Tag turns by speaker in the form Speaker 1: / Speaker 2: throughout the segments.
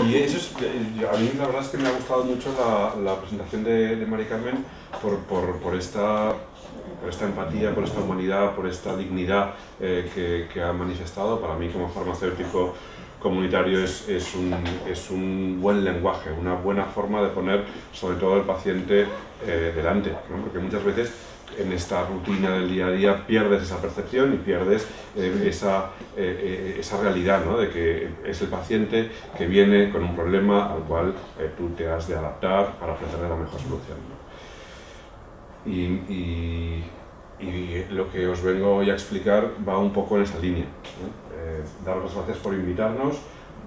Speaker 1: Y eso es, a mí la verdad es que me ha gustado mucho la presentación de Mari Carmen por esta empatía, por esta humanidad, por esta dignidad que ha manifestado. Para mí, como farmacéutico comunitario, es un buen lenguaje, una buena forma de poner sobre todo al paciente delante, ¿no? Porque muchas veces en esta rutina del día a día pierdes esa percepción y pierdes esa realidad, ¿no? De que es el paciente que viene con un problema al cual tú te has de adaptar para ofrecerle la mejor solución, ¿no? Y lo que os vengo hoy a explicar va un poco en esa línea, ¿no? Daros las gracias por invitarnos,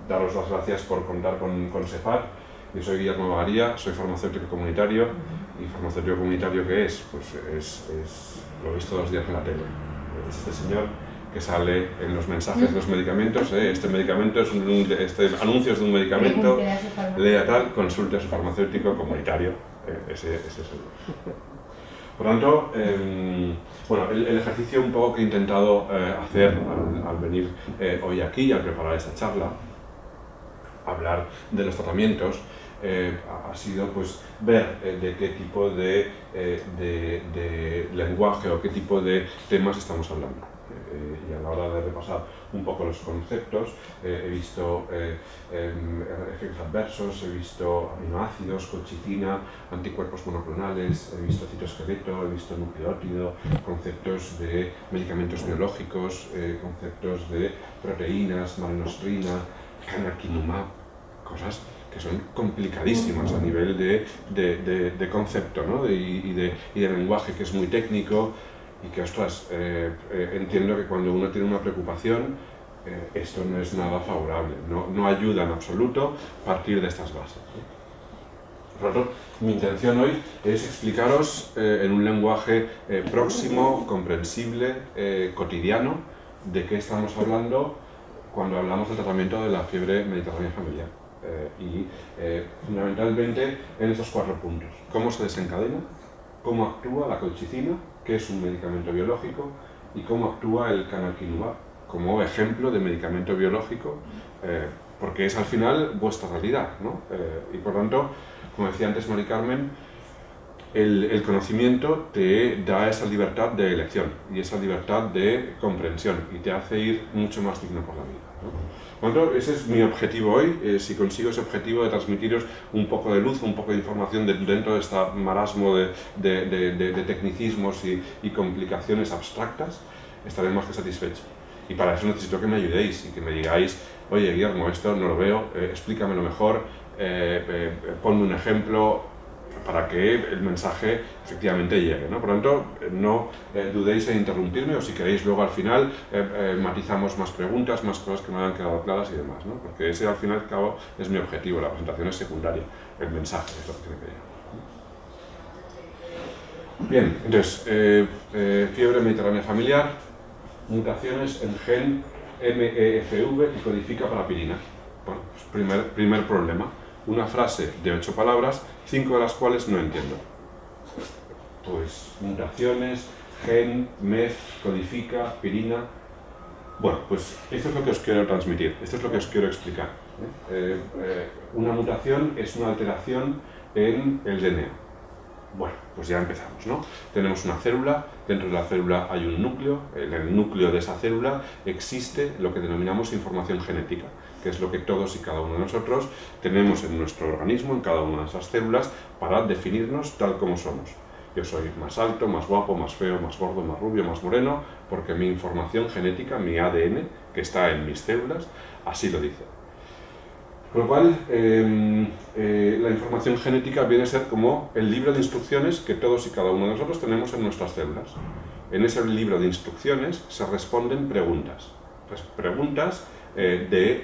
Speaker 1: daros las gracias por contar con CEPAC. Yo soy Guillermo Bagaría, soy farmacéutico comunitario. ¿Y farmacéutico comunitario qué es? Pues lo he visto todos los días en la tele. Es este señor que sale en los mensajes de los medicamentos, este medicamento es este anuncio es de un medicamento, lea tal, consulte a su farmacéutico comunitario. Ese es el. Por tanto, bueno, el ejercicio un poco que he intentado hacer al venir hoy aquí, al preparar esta charla, hablar de los tratamientos, ha sido pues ver de qué tipo de lenguaje o qué tipo de temas estamos hablando. Y a la hora de repasar un poco los conceptos, he visto efectos adversos, he visto aminoácidos, colchicina, anticuerpos monoclonales, he visto citoesqueleto, he visto nucleótido, conceptos de medicamentos biológicos, conceptos de proteínas, malenostrina, canakinumab, cosas que son complicadísimas a nivel de concepto, ¿no? y de lenguaje, que es muy técnico y que, ostras, entiendo que cuando uno tiene una preocupación, esto no es nada favorable, no ayuda en absoluto partir de estas bases, ¿no? Por lo tanto, mi intención hoy es explicaros en un lenguaje próximo, comprensible, cotidiano, de qué estamos hablando cuando hablamos del tratamiento de la fiebre mediterránea familiar. Fundamentalmente en estos 4 puntos: cómo se desencadena, cómo actúa la colchicina, que es un medicamento biológico, y cómo actúa el canakinumab como ejemplo de medicamento biológico, porque es al final vuestra realidad, ¿no? Y por tanto, como decía antes Mari Carmen, el conocimiento te da esa libertad de elección y esa libertad de comprensión y te hace ir mucho más digno por la vida, ¿no? Por lo tanto, ese es mi objetivo hoy. Si consigo ese objetivo de transmitiros un poco de luz, un poco de información dentro de este marasmo de tecnicismos y complicaciones abstractas, estaré más que satisfecho. Y para eso necesito que me ayudéis y que me digáis: oye, Guillermo, esto no lo veo, explícamelo mejor, ponme un ejemplo, para que el mensaje efectivamente llegue, ¿no? Por lo tanto, no dudéis en interrumpirme, o si queréis luego al final matizamos más preguntas, más cosas que no hayan quedado claras y demás, ¿no? Porque ese al final y al cabo es mi objetivo, la presentación es secundaria, el mensaje es lo que tiene que llegar. Bien, entonces, fiebre mediterránea familiar, mutaciones en gen MEFV que codifica para pirina. Bueno, pues primer problema. Una frase de 8 palabras, 5 de las cuales no entiendo. Pues mutaciones, gen, MEF, codifica, pirina. Bueno, pues esto es lo que os quiero transmitir, esto es lo que os quiero explicar. Una mutación es una alteración en el DNA. Bueno, pues ya empezamos, ¿no? Tenemos una célula, dentro de la célula hay un núcleo, en el núcleo de esa célula existe lo que denominamos información genética, que es lo que todos y cada uno de nosotros tenemos en nuestro organismo, en cada una de esas células, para definirnos tal como somos. Yo soy más alto, más guapo, más feo, más gordo, más rubio, más moreno, porque mi información genética, mi ADN, que está en mis células, así lo dice. Con lo cual, la información genética viene a ser como el libro de instrucciones que todos y cada uno de nosotros tenemos en nuestras células. En ese libro de instrucciones se responden preguntas. Pues preguntas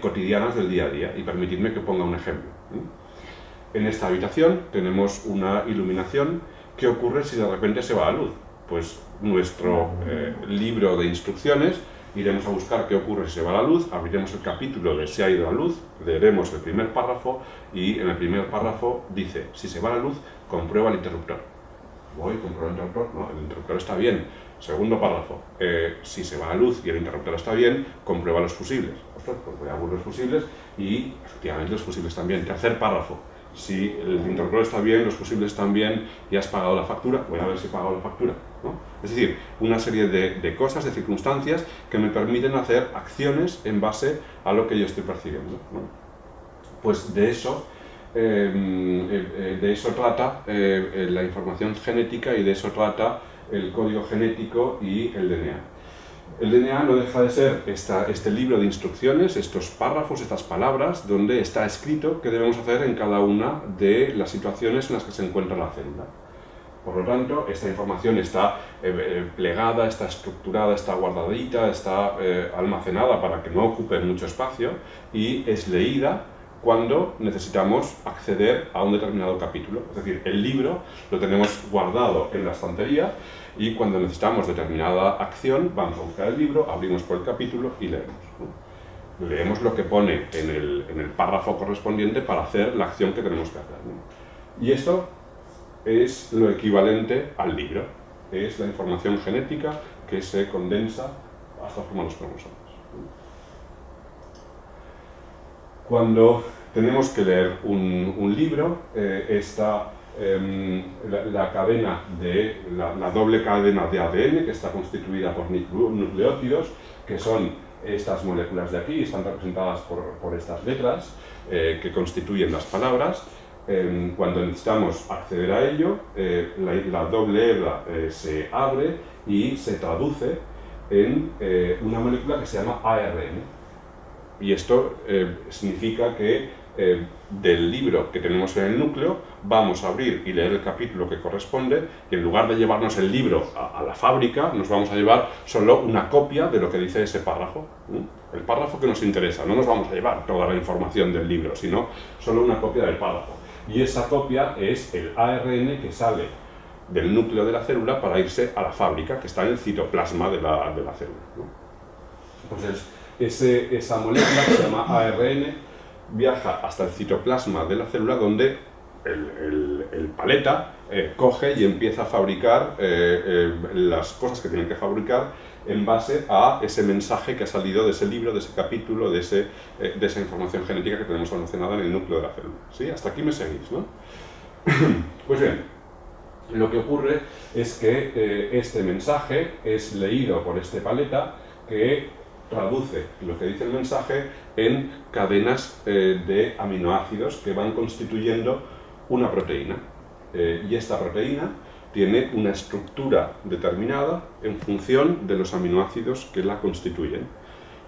Speaker 1: cotidianas del día a día. Y permitidme que ponga un ejemplo. En esta habitación tenemos una iluminación. ¿Qué ocurre si de repente se va la luz? Pues nuestro libro de instrucciones, iremos a buscar qué ocurre si se va la luz, abriremos el capítulo de se ha ido la luz, leeremos el primer párrafo y en el primer párrafo dice: si se va la luz, comprueba el interruptor. Voy, compruebo el interruptor, no, el interruptor está bien, Segundo párrafo, si se va la luz y el interruptor está bien, comprueba los fusibles. Ostras, pues voy a abrir los fusibles y efectivamente los fusibles también. Tercer párrafo, si el interruptor está bien, los fusibles están bien y has pagado la factura, voy a ver si he pagado la factura, ¿no? Es decir, una serie de cosas, de circunstancias que me permiten hacer acciones en base a lo que yo estoy percibiendo, ¿no? Pues de eso trata la información genética y de eso trata el código genético y el DNA. El DNA no deja de ser este libro de instrucciones, estos párrafos, estas palabras, donde está escrito qué debemos hacer en cada una de las situaciones en las que se encuentra la célula. Por lo tanto, esta información está plegada, está estructurada, está guardadita, está almacenada para que no ocupe mucho espacio y es leída cuando necesitamos acceder a un determinado capítulo. Es decir, el libro lo tenemos guardado en la estantería y cuando necesitamos determinada acción, vamos a buscar el libro, abrimos por el capítulo y leemos, ¿no? Leemos lo que pone en el párrafo correspondiente para hacer la acción que tenemos que hacer, ¿no? Y esto es lo equivalente al libro, es la información genética que se condensa hasta formar los cromosomas. Cuando tenemos que leer un libro, está la cadena la doble cadena de ADN, que está constituida por nucleótidos, que son estas moléculas de aquí, están representadas por estas letras que constituyen las palabras. Cuando necesitamos acceder a ello, la doble hebra se abre y se traduce en una molécula que se llama ARN. Y esto significa que del libro que tenemos en el núcleo vamos a abrir y leer el capítulo que corresponde y en lugar de llevarnos el libro a la fábrica nos vamos a llevar solo una copia de lo que dice ese párrafo, el párrafo que nos interesa. No nos vamos a llevar toda la información del libro, sino solo una copia del párrafo. Y esa copia es el ARN que sale del núcleo de la célula para irse a la fábrica, que está en el citoplasma de la célula, ¿no? Entonces, esa molécula que se llama ARN viaja hasta el citoplasma de la célula donde el paleta coge y empieza a fabricar las cosas que tiene que fabricar en base a ese mensaje que ha salido de ese libro, de ese capítulo, de esa información genética que tenemos almacenada en el núcleo de la célula. ¿Sí? Hasta aquí me seguís, ¿no? Pues bien, lo que ocurre es que este mensaje es leído por este paleta que traduce lo que dice el mensaje en cadenas de aminoácidos que van constituyendo una proteína. Y esta proteína tiene una estructura determinada en función de los aminoácidos que la constituyen.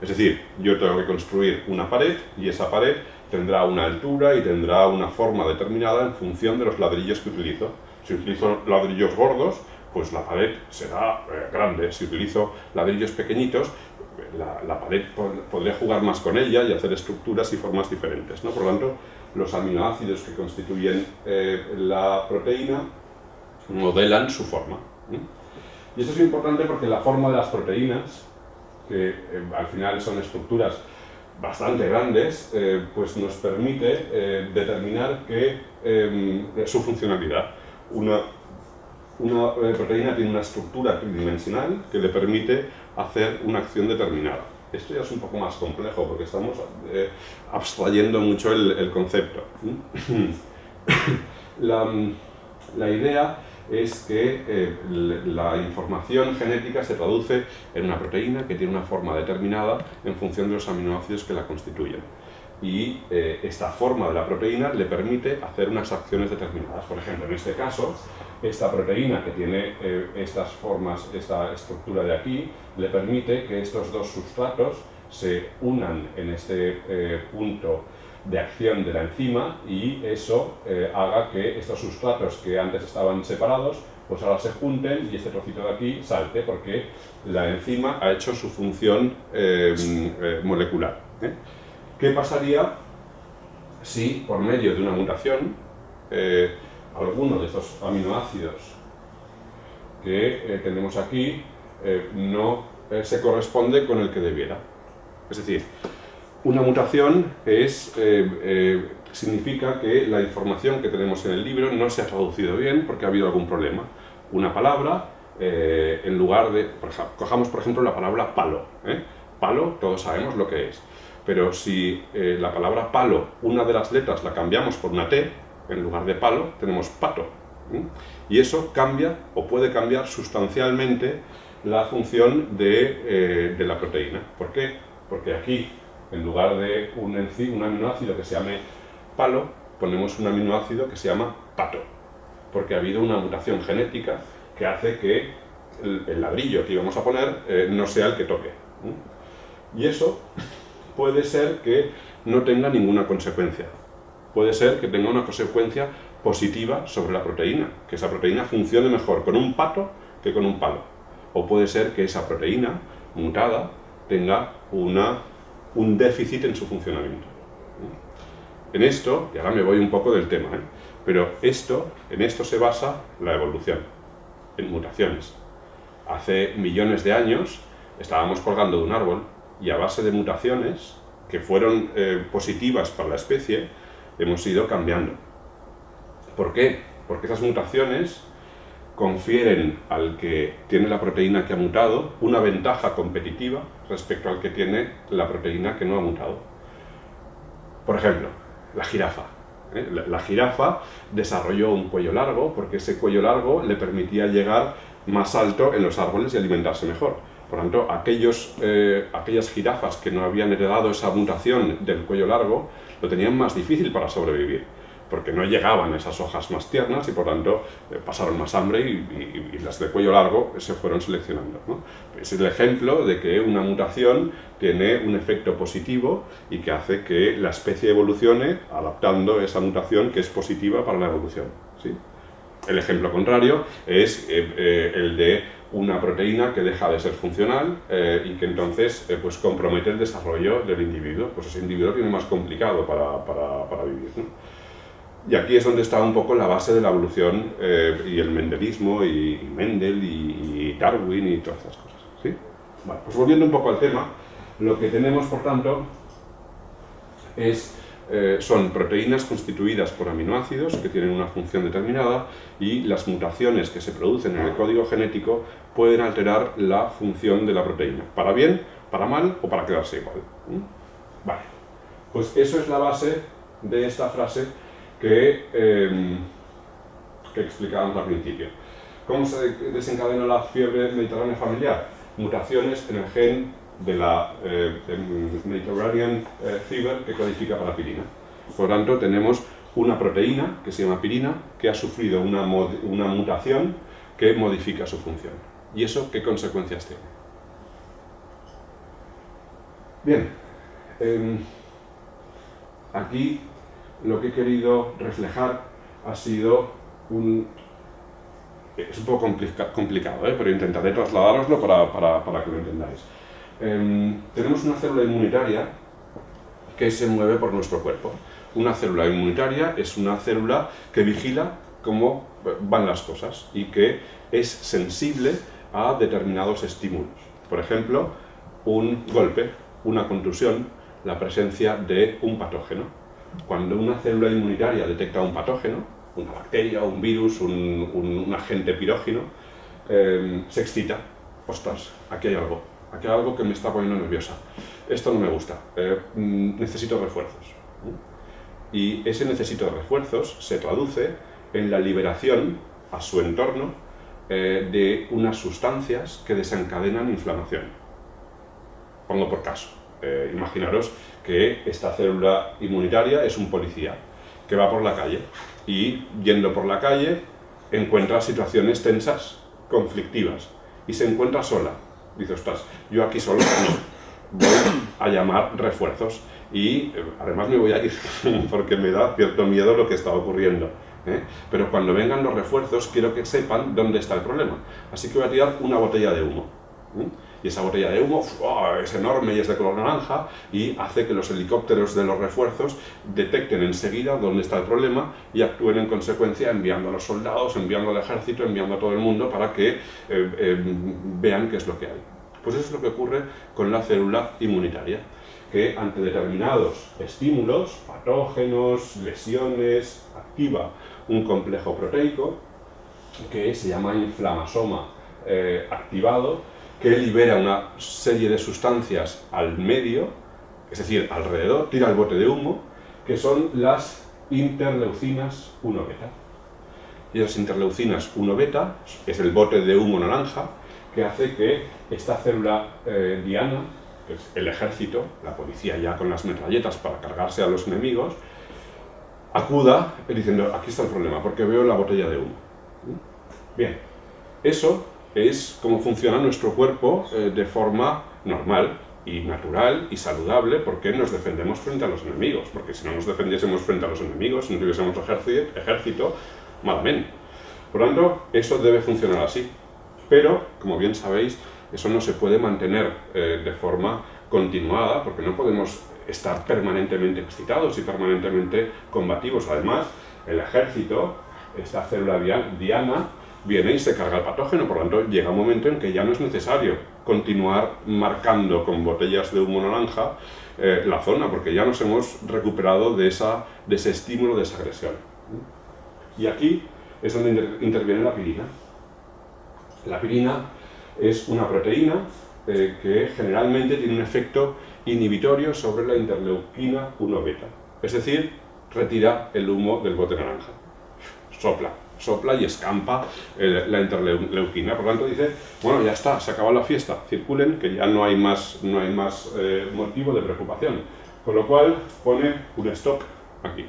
Speaker 1: Es decir, yo tengo que construir una pared y esa pared tendrá una altura y tendrá una forma determinada en función de los ladrillos que utilizo. Si utilizo ladrillos gordos, pues la pared será grande. Si utilizo ladrillos pequeñitos, la pared podré jugar más con ella y hacer estructuras y formas diferentes, ¿no? Por lo tanto, los aminoácidos que constituyen la proteína modelan su forma. Y esto es importante porque la forma de las proteínas, que al final son estructuras bastante grandes, pues nos permite determinar su funcionalidad. Una proteína tiene una estructura tridimensional que le permite hacer una acción determinada. Esto ya es un poco más complejo porque estamos abstrayendo mucho el concepto. La idea es que la información genética se traduce en una proteína que tiene una forma determinada en función de los aminoácidos que la constituyen. Y esta forma de la proteína le permite hacer unas acciones determinadas. Por ejemplo, en este caso, esta proteína que tiene estas formas, esta estructura de aquí, le permite que estos dos sustratos se unan en este punto de acción de la enzima y eso haga que estos sustratos que antes estaban separados, pues ahora se junten y este trocito de aquí salte porque la enzima ha hecho su función molecular. ¿Qué pasaría si por medio de una mutación alguno de estos aminoácidos que tenemos aquí no se corresponde con el que debiera? Es decir, una mutación significa que la información que tenemos en el libro no se ha traducido bien porque ha habido algún problema. Una palabra en lugar de, cojamos por ejemplo la palabra palo, palo todos sabemos lo que es, pero si la palabra palo, una de las letras la cambiamos por una T, en lugar de palo tenemos pato, y eso cambia o puede cambiar sustancialmente la función de la proteína. ¿Por qué? Porque aquí, en lugar de un aminoácido que se llame palo, ponemos un aminoácido que se llama pato, porque ha habido una mutación genética que hace que el ladrillo que íbamos a poner no sea el que toque. Y eso puede ser que no tenga ninguna consecuencia. Puede ser que tenga una consecuencia positiva sobre la proteína, que esa proteína funcione mejor con un pato que con un palo. O puede ser que esa proteína mutada tenga un déficit en su funcionamiento. En esto, y ahora me voy un poco del tema, pero en esto se basa la evolución, en mutaciones. Hace millones de años estábamos colgando de un árbol y a base de mutaciones que fueron positivas para la especie, hemos ido cambiando. ¿Por qué? Porque esas mutaciones confieren al que tiene la proteína que ha mutado una ventaja competitiva respecto al que tiene la proteína que no ha mutado. Por ejemplo, la jirafa. La jirafa desarrolló un cuello largo porque ese cuello largo le permitía llegar más alto en los árboles y alimentarse mejor. Por lo tanto, aquellas jirafas que no habían heredado esa mutación del cuello largo lo tenían más difícil para sobrevivir, porque no llegaban a esas hojas más tiernas y por tanto pasaron más hambre y las de cuello largo se fueron seleccionando, ¿no? Es el ejemplo de que una mutación tiene un efecto positivo y que hace que la especie evolucione adaptando esa mutación que es positiva para la evolución, ¿sí? El ejemplo contrario es el de una proteína que deja de ser funcional y que entonces pues compromete el desarrollo del individuo. Pues ese individuo tiene más complicado para vivir, ¿no? Y aquí es donde está un poco la base de la evolución y el mendelismo y Mendel y Darwin y todas esas cosas, ¿sí? Vale, pues volviendo un poco al tema, lo que tenemos por tanto son proteínas constituidas por aminoácidos que tienen una función determinada y las mutaciones que se producen en el código genético pueden alterar la función de la proteína, para bien, para mal o para quedarse igual. Vale, pues eso es la base de esta frase que explicábamos al principio. ¿Cómo se desencadena la fiebre mediterránea familiar? Mutaciones en el gen de la Mediterranean Fever que codifica para pirina. Por lo tanto, tenemos una proteína que se llama pirina que ha sufrido una mutación que modifica su función. ¿Y eso qué consecuencias tiene? Bien, aquí lo que he querido reflejar ha sido es un poco complicado, pero intentaré trasladároslo para que lo entendáis. Tenemos una célula inmunitaria que se mueve por nuestro cuerpo. Una célula inmunitaria es una célula que vigila cómo van las cosas y que es sensible a determinados estímulos. Por ejemplo, un golpe, una contusión, la presencia de un patógeno. Cuando una célula inmunitaria detecta un patógeno, una bacteria, un virus, un agente pirógeno, se excita. Ostras, aquí hay algo que me está poniendo nerviosa. Esto no me gusta, necesito refuerzos. Y ese necesito refuerzos se traduce en la liberación a su entorno de unas sustancias que desencadenan inflamación. Pongo por caso. Imaginaros que esta célula inmunitaria es un policía que va por la calle y, yendo por la calle, encuentra situaciones tensas, conflictivas, y se encuentra sola. Dice, ostras, yo aquí solo no, voy a llamar refuerzos y además me voy a ir porque me da cierto miedo lo que está ocurriendo. Pero cuando vengan los refuerzos quiero que sepan dónde está el problema. Así que voy a tirar una botella de humo. Y esa botella de humo es enorme y es de color naranja y hace que los helicópteros de los refuerzos detecten enseguida dónde está el problema y actúen en consecuencia enviando a los soldados, enviando al ejército, enviando a todo el mundo para que vean qué es lo que hay. Pues eso es lo que ocurre con la célula inmunitaria, que ante determinados estímulos, patógenos, lesiones, activa un complejo proteico que se llama inflamasoma activado que libera una serie de sustancias al medio, es decir, alrededor, tira el bote de humo, que son las interleucinas 1-beta. Y esas interleucinas 1-beta es el bote de humo naranja que hace que esta célula diana, que es el ejército, la policía ya con las metralletas para cargarse a los enemigos, acuda diciendo, aquí está el problema, porque veo la botella de humo. Bien, eso es cómo funciona nuestro cuerpo de forma normal y natural y saludable, porque nos defendemos frente a los enemigos, porque si no nos defendiésemos frente a los enemigos, si no tuviésemos ejército, malamente. Por lo tanto, eso debe funcionar así. Pero, como bien sabéis, eso no se puede mantener de forma continuada, porque no podemos estar permanentemente excitados y permanentemente combativos. Además, el ejército, esta célula diana, viene y se carga el patógeno, por lo tanto llega un momento en que ya no es necesario continuar marcando con botellas de humo naranja la zona, porque ya nos hemos recuperado de ese estímulo, de esa agresión. Y aquí es donde interviene la pirina. La pirina es una proteína que generalmente tiene un efecto inhibitorio sobre la interleuquina 1-beta, es decir, retira el humo del bote naranja. Sopla y escampa la interleuquina. Por lo tanto dice, bueno, ya está, se acaba la fiesta, circulen, que ya no hay más motivo de preocupación. Con lo cual pone un stop aquí.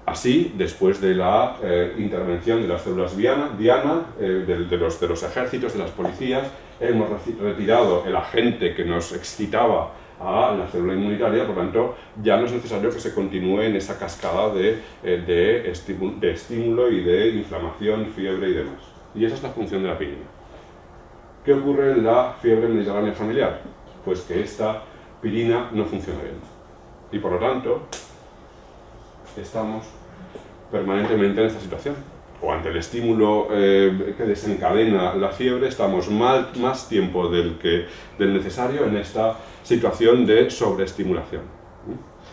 Speaker 1: Así, después de la intervención de las células diana, de los ejércitos, de las policías, hemos retirado el agente que nos excitaba a la célula inmunitaria, por lo tanto, ya no es necesario que se continúe en esa cascada de estímulo y de inflamación, fiebre y demás. Y esa es la función de la pirina. ¿Qué ocurre en la fiebre mediterránea familiar? Pues que esta pirina no funciona bien. Y por lo tanto, estamos permanentemente en esta situación. O ante el estímulo que desencadena la fiebre, estamos más tiempo del necesario en esta situación de sobreestimulación.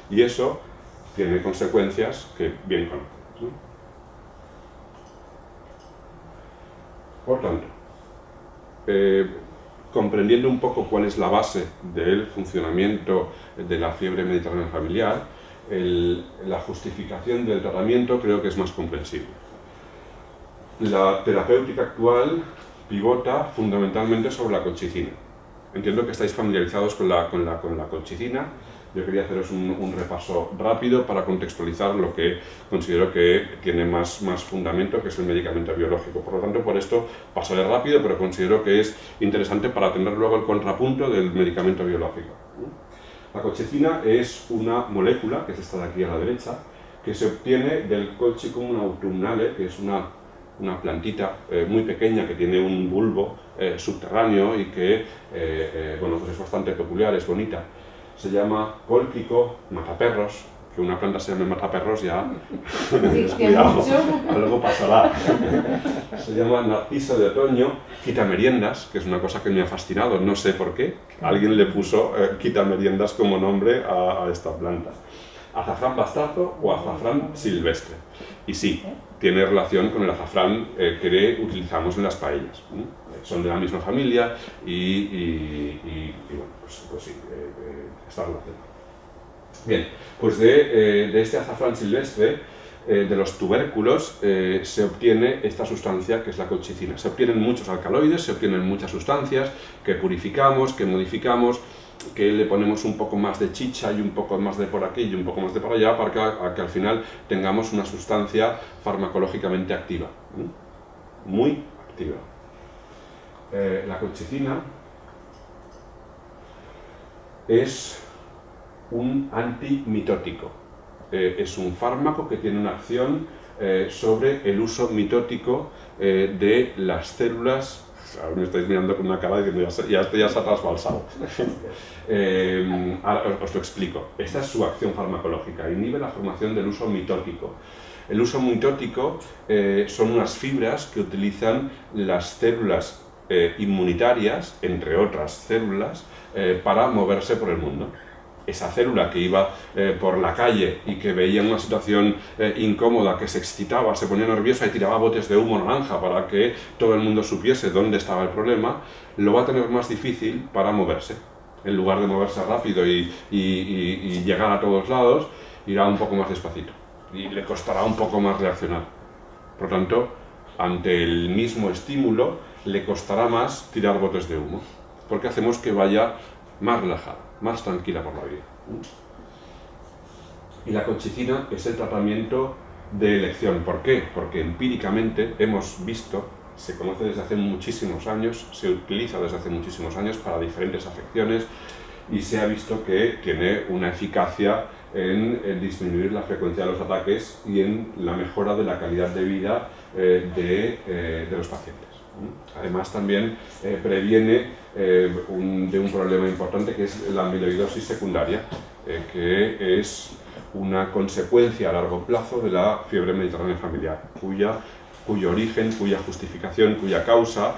Speaker 1: Y eso tiene consecuencias que bien conocemos. Por tanto, comprendiendo un poco cuál es la base del funcionamiento de la fiebre mediterránea familiar, la justificación del tratamiento creo que es más comprensible. La terapéutica actual pivota fundamentalmente sobre la colchicina. Entiendo que estáis familiarizados con la colchicina. Yo quería haceros un repaso rápido para contextualizar lo que considero que tiene más fundamento, que es el medicamento biológico. Por lo tanto, por esto pasaré rápido, pero considero que es interesante para tener luego el contrapunto del medicamento biológico. La colchicina es una molécula, que es esta de aquí a la derecha, que se obtiene del Colchicum autumnale, que es una plantita muy pequeña que tiene un bulbo subterráneo y que bueno, pues es bastante peculiar, es bonita. Se llama Colchico mataperros, que una planta se llame mataperros ya, cuidado, algo pasará. Se llama narciso de otoño, quitameriendas, que es una cosa que me ha fascinado, no sé por qué. Alguien le puso quitameriendas como nombre a esta planta. Azafrán bastazo o azafrán silvestre. Y sí, tiene relación con el azafrán que utilizamos en las paellas. Son de la misma familia y bueno, pues sí, está relacionado. Bien, pues de este azafrán silvestre, de los tubérculos, se obtiene esta sustancia que es la colchicina. Se obtienen muchos alcaloides, se obtienen muchas sustancias que purificamos, que modificamos, que le ponemos un poco más de chicha y un poco más de por aquí y un poco más de por allá para que al final tengamos una sustancia farmacológicamente activa, muy activa. La colchicina es un antimitótico, es un fármaco que tiene una acción sobre el uso mitótico de las células. Ahora me estáis mirando con una cara diciendo ya se ha trasbalsado. Ahora os lo explico. Esta es su acción farmacológica, inhibe la formación del uso mitótico. El uso mitótico son unas fibras que utilizan las células inmunitarias, entre otras células, para moverse por el mundo. esa célula que iba por la calle y que veía una situación incómoda, que se excitaba, se ponía nerviosa y tiraba botes de humo naranja para que todo el mundo supiese dónde estaba el problema, lo va a tener más difícil para moverse. En lugar de moverse rápido y llegar a todos lados, irá un poco más despacito y le costará un poco más reaccionar. Por lo tanto, ante el mismo estímulo, le costará más tirar botes de humo, porque hacemos que vaya más relajada, más tranquila por la vida. Y la colchicina es el tratamiento de elección. ¿Por qué? Porque empíricamente hemos visto, se conoce desde hace muchísimos años, se utiliza desde hace muchísimos años para diferentes afecciones y se ha visto que tiene una eficacia en disminuir la frecuencia de los ataques y en la mejora de la calidad de vida de los pacientes. Además también previene de un problema importante que es la amiloidosis secundaria, que es una consecuencia a largo plazo de la fiebre mediterránea familiar, cuyo origen, cuya justificación, cuya causa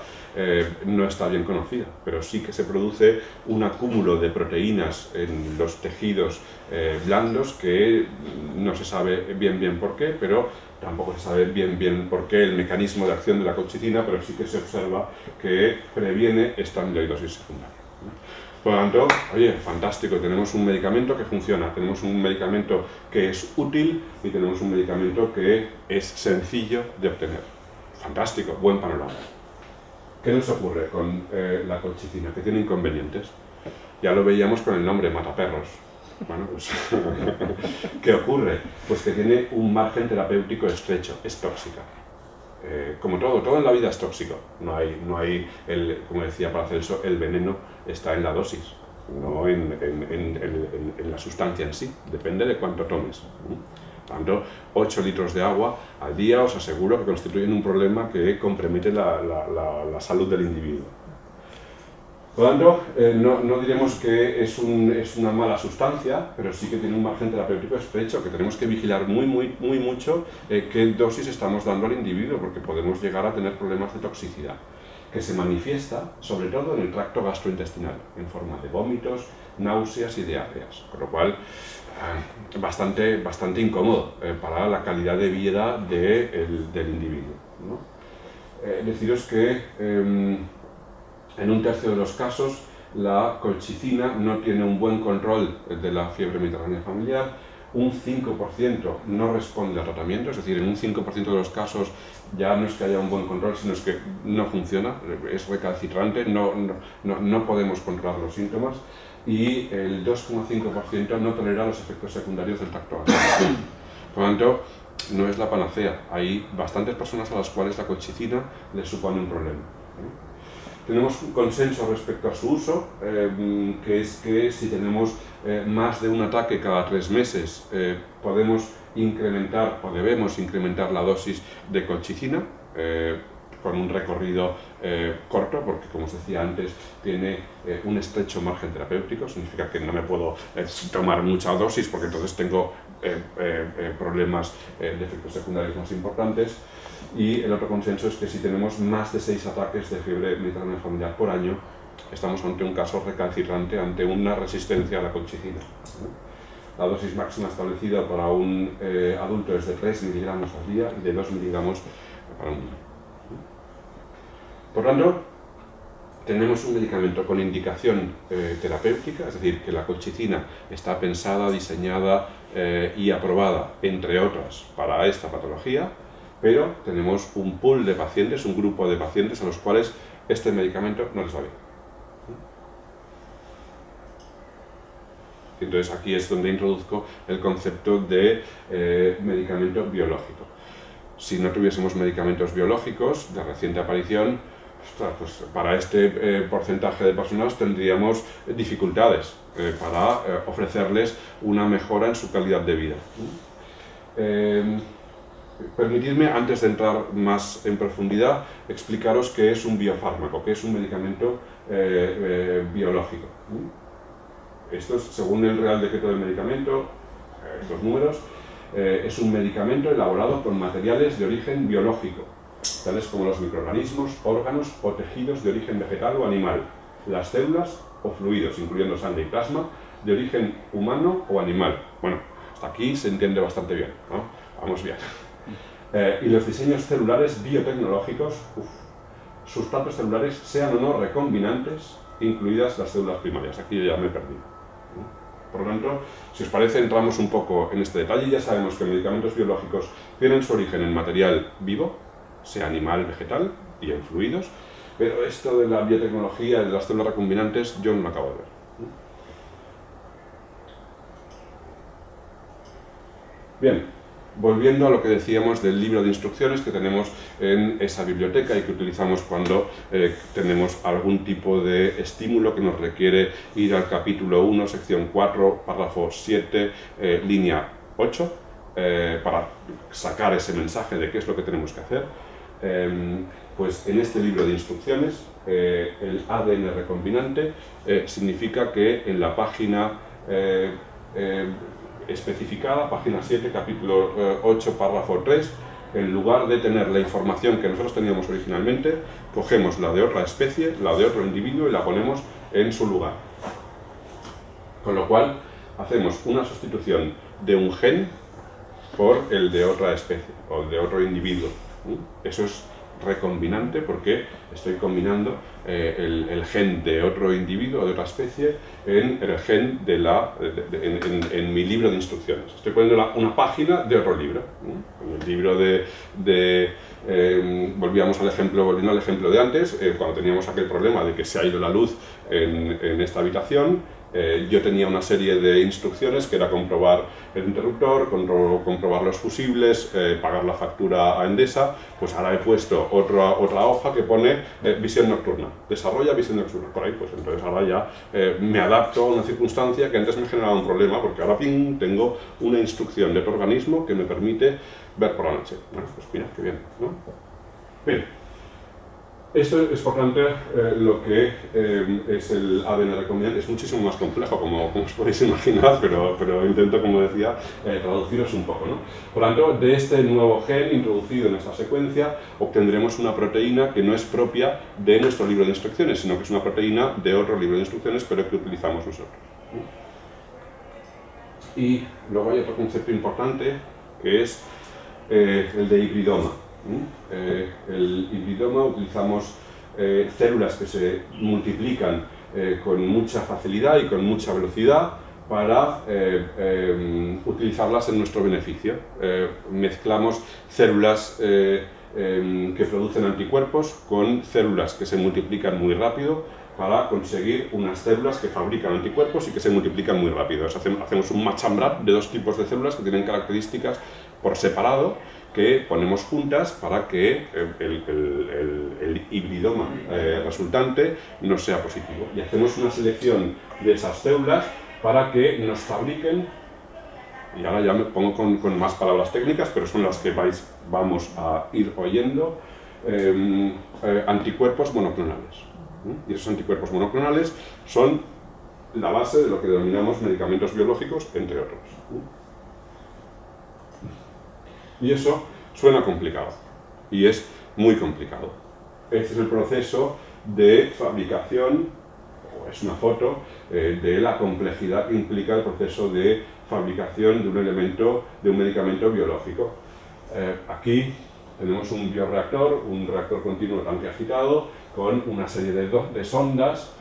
Speaker 1: no está bien conocida, pero sí que se produce un acúmulo de proteínas en los tejidos blandos que no se sabe bien por qué, pero tampoco se sabe bien por qué el mecanismo de acción de la colchicina, pero sí que se observa que previene esta amiloidosis secundaria. Por lo tanto, oye, fantástico, tenemos un medicamento que funciona, tenemos un medicamento que es útil y tenemos un medicamento que es sencillo de obtener. Fantástico, buen panorama. ¿Qué nos ocurre con la colchicina? Que tiene inconvenientes. Ya lo veíamos con el nombre, mataperros. Bueno, pues, ¿qué ocurre? Pues que tiene un margen terapéutico estrecho, es tóxica. Como todo en la vida es tóxico. No hay como decía Paracelso, el veneno está en la dosis, no en la sustancia en sí, depende de cuánto tomes. Por tanto, 8 litros de agua al día os aseguro que constituyen un problema que compromete la salud del individuo. Por lo tanto, no diremos que es una mala sustancia, pero sí que tiene un margen terapéutico estrecho, que tenemos que vigilar muy mucho qué dosis estamos dando al individuo, porque podemos llegar a tener problemas de toxicidad, que se manifiesta sobre todo en el tracto gastrointestinal, en forma de vómitos, náuseas y diarreas, con lo cual bastante incómodo para la calidad de vida del individuo, ¿no? Deciros que en un tercio de los casos, la colchicina no tiene un buen control de la fiebre mediterránea familiar, un 5% no responde al tratamiento, es decir, en un 5% de los casos ya no es que haya un buen control, sino es que no funciona, es recalcitrante, no podemos controlar los síntomas, y el 2,5% no tolera los efectos secundarios del tracto gastrointestinal. Por lo tanto, no es la panacea, hay bastantes personas a las cuales la colchicina les supone un problema. Tenemos un consenso respecto a su uso, que es que si tenemos más de un ataque cada 3 meses, podemos incrementar o debemos incrementar la dosis de colchicina con un recorrido corto, porque como os decía antes, tiene un estrecho margen terapéutico, significa que no me puedo tomar mucha dosis porque entonces tengo problemas de efectos secundarios más importantes. Y el otro consenso es que si tenemos más de 6 ataques de fiebre mediterránea familiar por año, estamos ante un caso recalcitrante, ante una resistencia a la colchicina. La dosis máxima establecida para un adulto es de 3 miligramos al día y de 2 miligramos para un niño. Por tanto, tenemos un medicamento con indicación terapéutica, es decir, que la colchicina está pensada, diseñada y aprobada, entre otras, para esta patología, pero tenemos un pool de pacientes, un grupo de pacientes a los cuales este medicamento no les va bien. Entonces aquí es donde introduzco el concepto de medicamento biológico. Si no tuviésemos medicamentos biológicos de reciente aparición, pues para este porcentaje de personas tendríamos dificultades para ofrecerles una mejora en su calidad de vida. Permitidme, antes de entrar más en profundidad, explicaros qué es un biofármaco, qué es un medicamento biológico. Esto es, según el Real Decreto del Medicamento, estos números, es un medicamento elaborado con materiales de origen biológico, tales como los microorganismos, órganos o tejidos de origen vegetal o animal, las células o fluidos, incluyendo sangre y plasma, de origen humano o animal. Bueno, hasta aquí se entiende bastante bien, ¿no? Vamos bien. Y los diseños celulares biotecnológicos, sustratos celulares, sean o no recombinantes, incluidas las células primarias. Aquí yo ya me he perdido. Por lo tanto, si os parece, entramos un poco en este detalle. Ya sabemos que medicamentos biológicos tienen su origen en material vivo, sea animal, vegetal y en fluidos, pero esto de la biotecnología, de las células recombinantes, yo no lo acabo de ver. Bien, volviendo a lo que decíamos del libro de instrucciones que tenemos en esa biblioteca y que utilizamos cuando tenemos algún tipo de estímulo que nos requiere ir al capítulo 1, sección 4, párrafo 7, línea 8, para sacar ese mensaje de qué es lo que tenemos que hacer. Pues en este libro de instrucciones, el ADN recombinante significa que en la página especificada, página 7, capítulo 8, párrafo 3, en lugar de tener la información que nosotros teníamos originalmente, cogemos la de otra especie, la de otro individuo y la ponemos en su lugar. Con lo cual, hacemos una sustitución de un gen por el de otra especie o de otro individuo. Eso es recombinante porque estoy combinando el gen de otro individuo, de otra especie, en el gen en mi libro de instrucciones. Estoy poniendo una página de otro libro. En el libro volviendo al ejemplo de antes, cuando teníamos aquel problema de que se ha ido la luz en esta habitación, yo tenía una serie de instrucciones que era comprobar el interruptor, comprobar los fusibles, pagar la factura a Endesa. Pues ahora he puesto otra hoja que pone visión nocturna, desarrolla visión nocturna. Por ahí, pues entonces ahora ya me adapto a una circunstancia que antes me generaba un problema, porque ahora tengo una instrucción de otro organismo que me permite ver por la noche. Bueno, pues mira, qué bien, ¿no? Bien. Esto es, por tanto, lo que es el ADN recombinante. Es muchísimo más complejo, como os podéis imaginar, pero intento, como decía, traduciros un poco, ¿no? Por tanto, de este nuevo gen introducido en esta secuencia, obtendremos una proteína que no es propia de nuestro libro de instrucciones, sino que es una proteína de otro libro de instrucciones, pero que utilizamos nosotros. Y luego hay otro concepto importante, que es el de hibridoma. El hibridoma, utilizamos células que se multiplican con mucha facilidad y con mucha velocidad para utilizarlas en nuestro beneficio. Mezclamos células que producen anticuerpos con células que se multiplican muy rápido para conseguir unas células que fabrican anticuerpos y que se multiplican muy rápido. Hacemos un match and break de dos tipos de células que tienen características por separado, que ponemos juntas para que el hibridoma resultante no sea positivo. Y hacemos una selección de esas células para que nos fabriquen, y ahora ya me pongo con más palabras técnicas, pero son las que vamos a ir oyendo, anticuerpos monoclonales. Y esos anticuerpos monoclonales son la base de lo que denominamos medicamentos biológicos, entre otros. Y eso suena complicado, y es muy complicado. Este es el proceso de fabricación, o es una foto, de la complejidad que implica el proceso de fabricación de un medicamento biológico. Aquí tenemos un bioreactor, un reactor continuo tanque agitado, con una serie de sondas.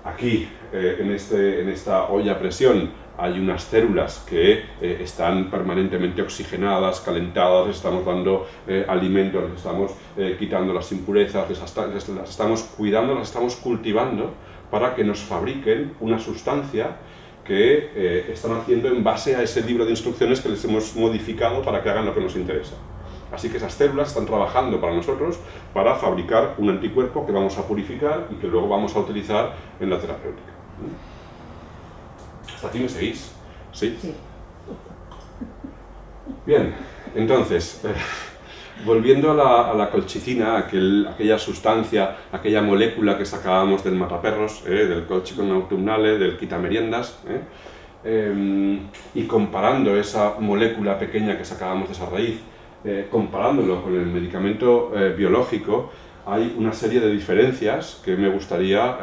Speaker 1: Aquí, en esta olla a presión, hay unas células que están permanentemente oxigenadas, calentadas, les estamos dando alimentos, les estamos quitando las impurezas, las estamos cuidando, las estamos cultivando para que nos fabriquen una sustancia que están haciendo en base a ese libro de instrucciones que les hemos modificado para que hagan lo que nos interesa. Así que esas células están trabajando para nosotros para fabricar un anticuerpo que vamos a purificar y que luego vamos a utilizar en la terapéutica. ¿Hasta aquí me seguís? ¿Sí? Sí. Bien, entonces, volviendo a la colchicina, aquella sustancia, aquella molécula que sacábamos del mataperros, del colchicum autumnale, del quitameriendas, y comparando esa molécula pequeña que sacábamos de esa raíz, comparándolo con el medicamento biológico, hay una serie de diferencias que me gustaría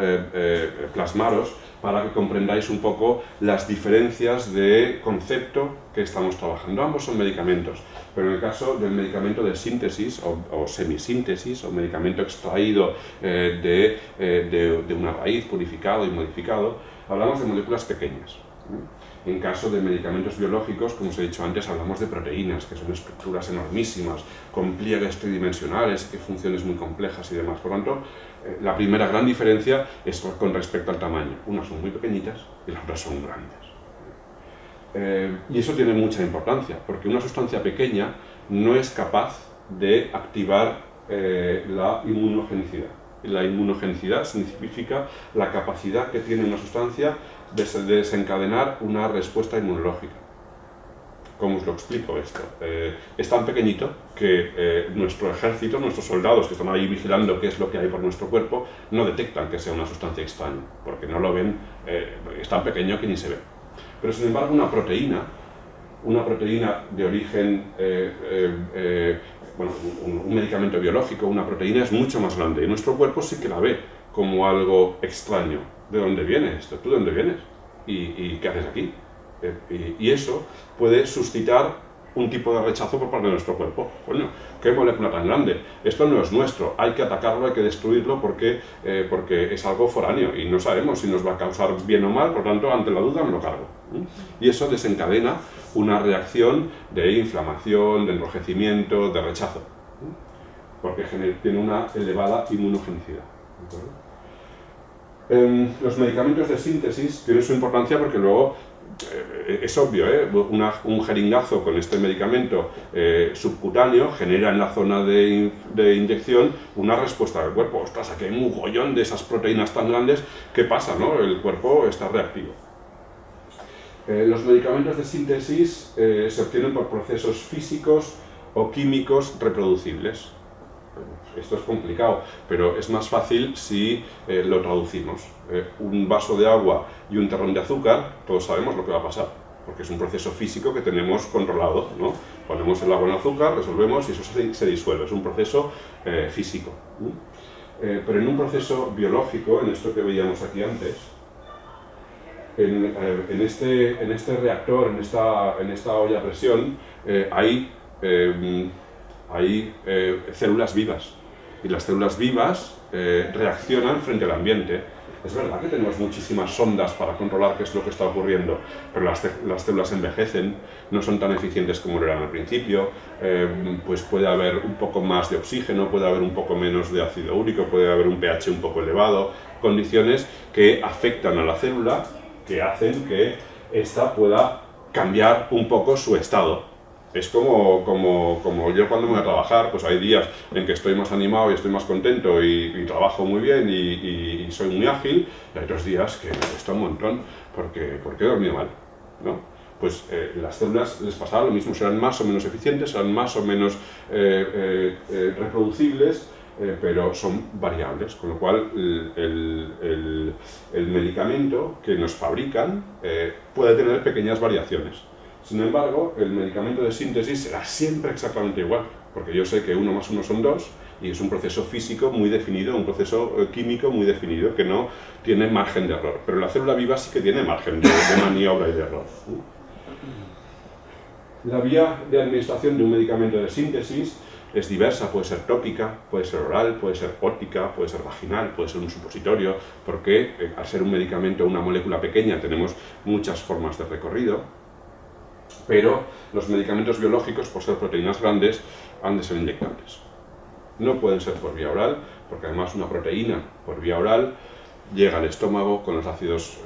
Speaker 1: plasmaros para que comprendáis un poco las diferencias de concepto que estamos trabajando. Ambos son medicamentos, pero en el caso del medicamento de síntesis o semisíntesis o medicamento extraído de una raíz, purificado y modificado, hablamos de moléculas pequeñas. En caso de medicamentos biológicos, como os he dicho antes, hablamos de proteínas, que son estructuras enormísimas, con pliegues tridimensionales, que funciones muy complejas y demás. Por lo tanto, la primera gran diferencia es con respecto al tamaño. Unas son muy pequeñitas y las otras son grandes. Y eso tiene mucha importancia, porque una sustancia pequeña no es capaz de activar la inmunogenicidad. La inmunogenicidad significa la capacidad que tiene una sustancia de desencadenar una respuesta inmunológica. ¿Cómo os lo explico esto? Es tan pequeñito que nuestro ejército, nuestros soldados que están ahí vigilando qué es lo que hay por nuestro cuerpo, no detectan que sea una sustancia extraña, porque no lo ven, es tan pequeño que ni se ve. Pero sin embargo una proteína de origen, bueno, un medicamento biológico, una proteína es mucho más grande y nuestro cuerpo sí que la ve como algo extraño. ¿De dónde viene esto? ¿Tú de dónde vienes? ¿Y qué haces aquí? Y eso puede suscitar un tipo de rechazo por parte de nuestro cuerpo. Coño, qué molécula tan grande, esto no es nuestro, hay que atacarlo, hay que destruirlo porque es algo foráneo y no sabemos si nos va a causar bien o mal, por tanto, ante la duda me lo cargo. Y eso desencadena una reacción de inflamación, de enrojecimiento, de rechazo, porque tiene una elevada inmunogenicidad. Los medicamentos de síntesis tienen su importancia porque luego es obvio, un jeringazo con este medicamento subcutáneo genera en la zona de inyección una respuesta del cuerpo. Ostras, aquí hay un mogollón de esas proteínas tan grandes, ¿qué pasa, no? El cuerpo está reactivo. Los medicamentos de síntesis se obtienen por procesos físicos o químicos reproducibles. Esto es complicado, pero es más fácil si lo traducimos. Un vaso de agua y un terrón de azúcar, todos sabemos lo que va a pasar, porque es un proceso físico que tenemos controlado, ¿no? Ponemos el agua en el azúcar, resolvemos y eso se disuelve, es un proceso físico. Pero en un proceso biológico, en esto que veíamos aquí antes, en este reactor, en esta olla a presión, hay células vivas. Y las células vivas reaccionan frente al ambiente. Es verdad que tenemos muchísimas sondas para controlar qué es lo que está ocurriendo, pero las células envejecen, no son tan eficientes como lo eran al principio, pues puede haber un poco más de oxígeno, puede haber un poco menos de ácido úrico, puede haber un pH un poco elevado, condiciones que afectan a la célula, que hacen que ésta pueda cambiar un poco su estado. Es como yo cuando me voy a trabajar, pues hay días en que estoy más animado y estoy más contento y trabajo muy bien y soy muy ágil, y hay otros días que me cuesta un montón porque he dormido mal, ¿no? Pues las células les pasará lo mismo, serán más o menos eficientes, serán más o menos reproducibles, pero son variables, con lo cual el medicamento que nos fabrican puede tener pequeñas variaciones. Sin embargo, el medicamento de síntesis será siempre exactamente igual, porque yo sé que 1 más 1 son 2 y es un proceso físico muy definido, un proceso químico muy definido que no tiene margen de error. Pero la célula viva sí que tiene margen de maniobra y de error. La vía de administración de un medicamento de síntesis es diversa, puede ser tópica, puede ser oral, puede ser óptica, puede ser vaginal, puede ser un supositorio, porque al ser un medicamento, una molécula pequeña, tenemos muchas formas de recorrido. Pero los medicamentos biológicos, por ser proteínas grandes, han de ser inyectables. No pueden ser por vía oral, porque además una proteína por vía oral llega al estómago, con los ácidos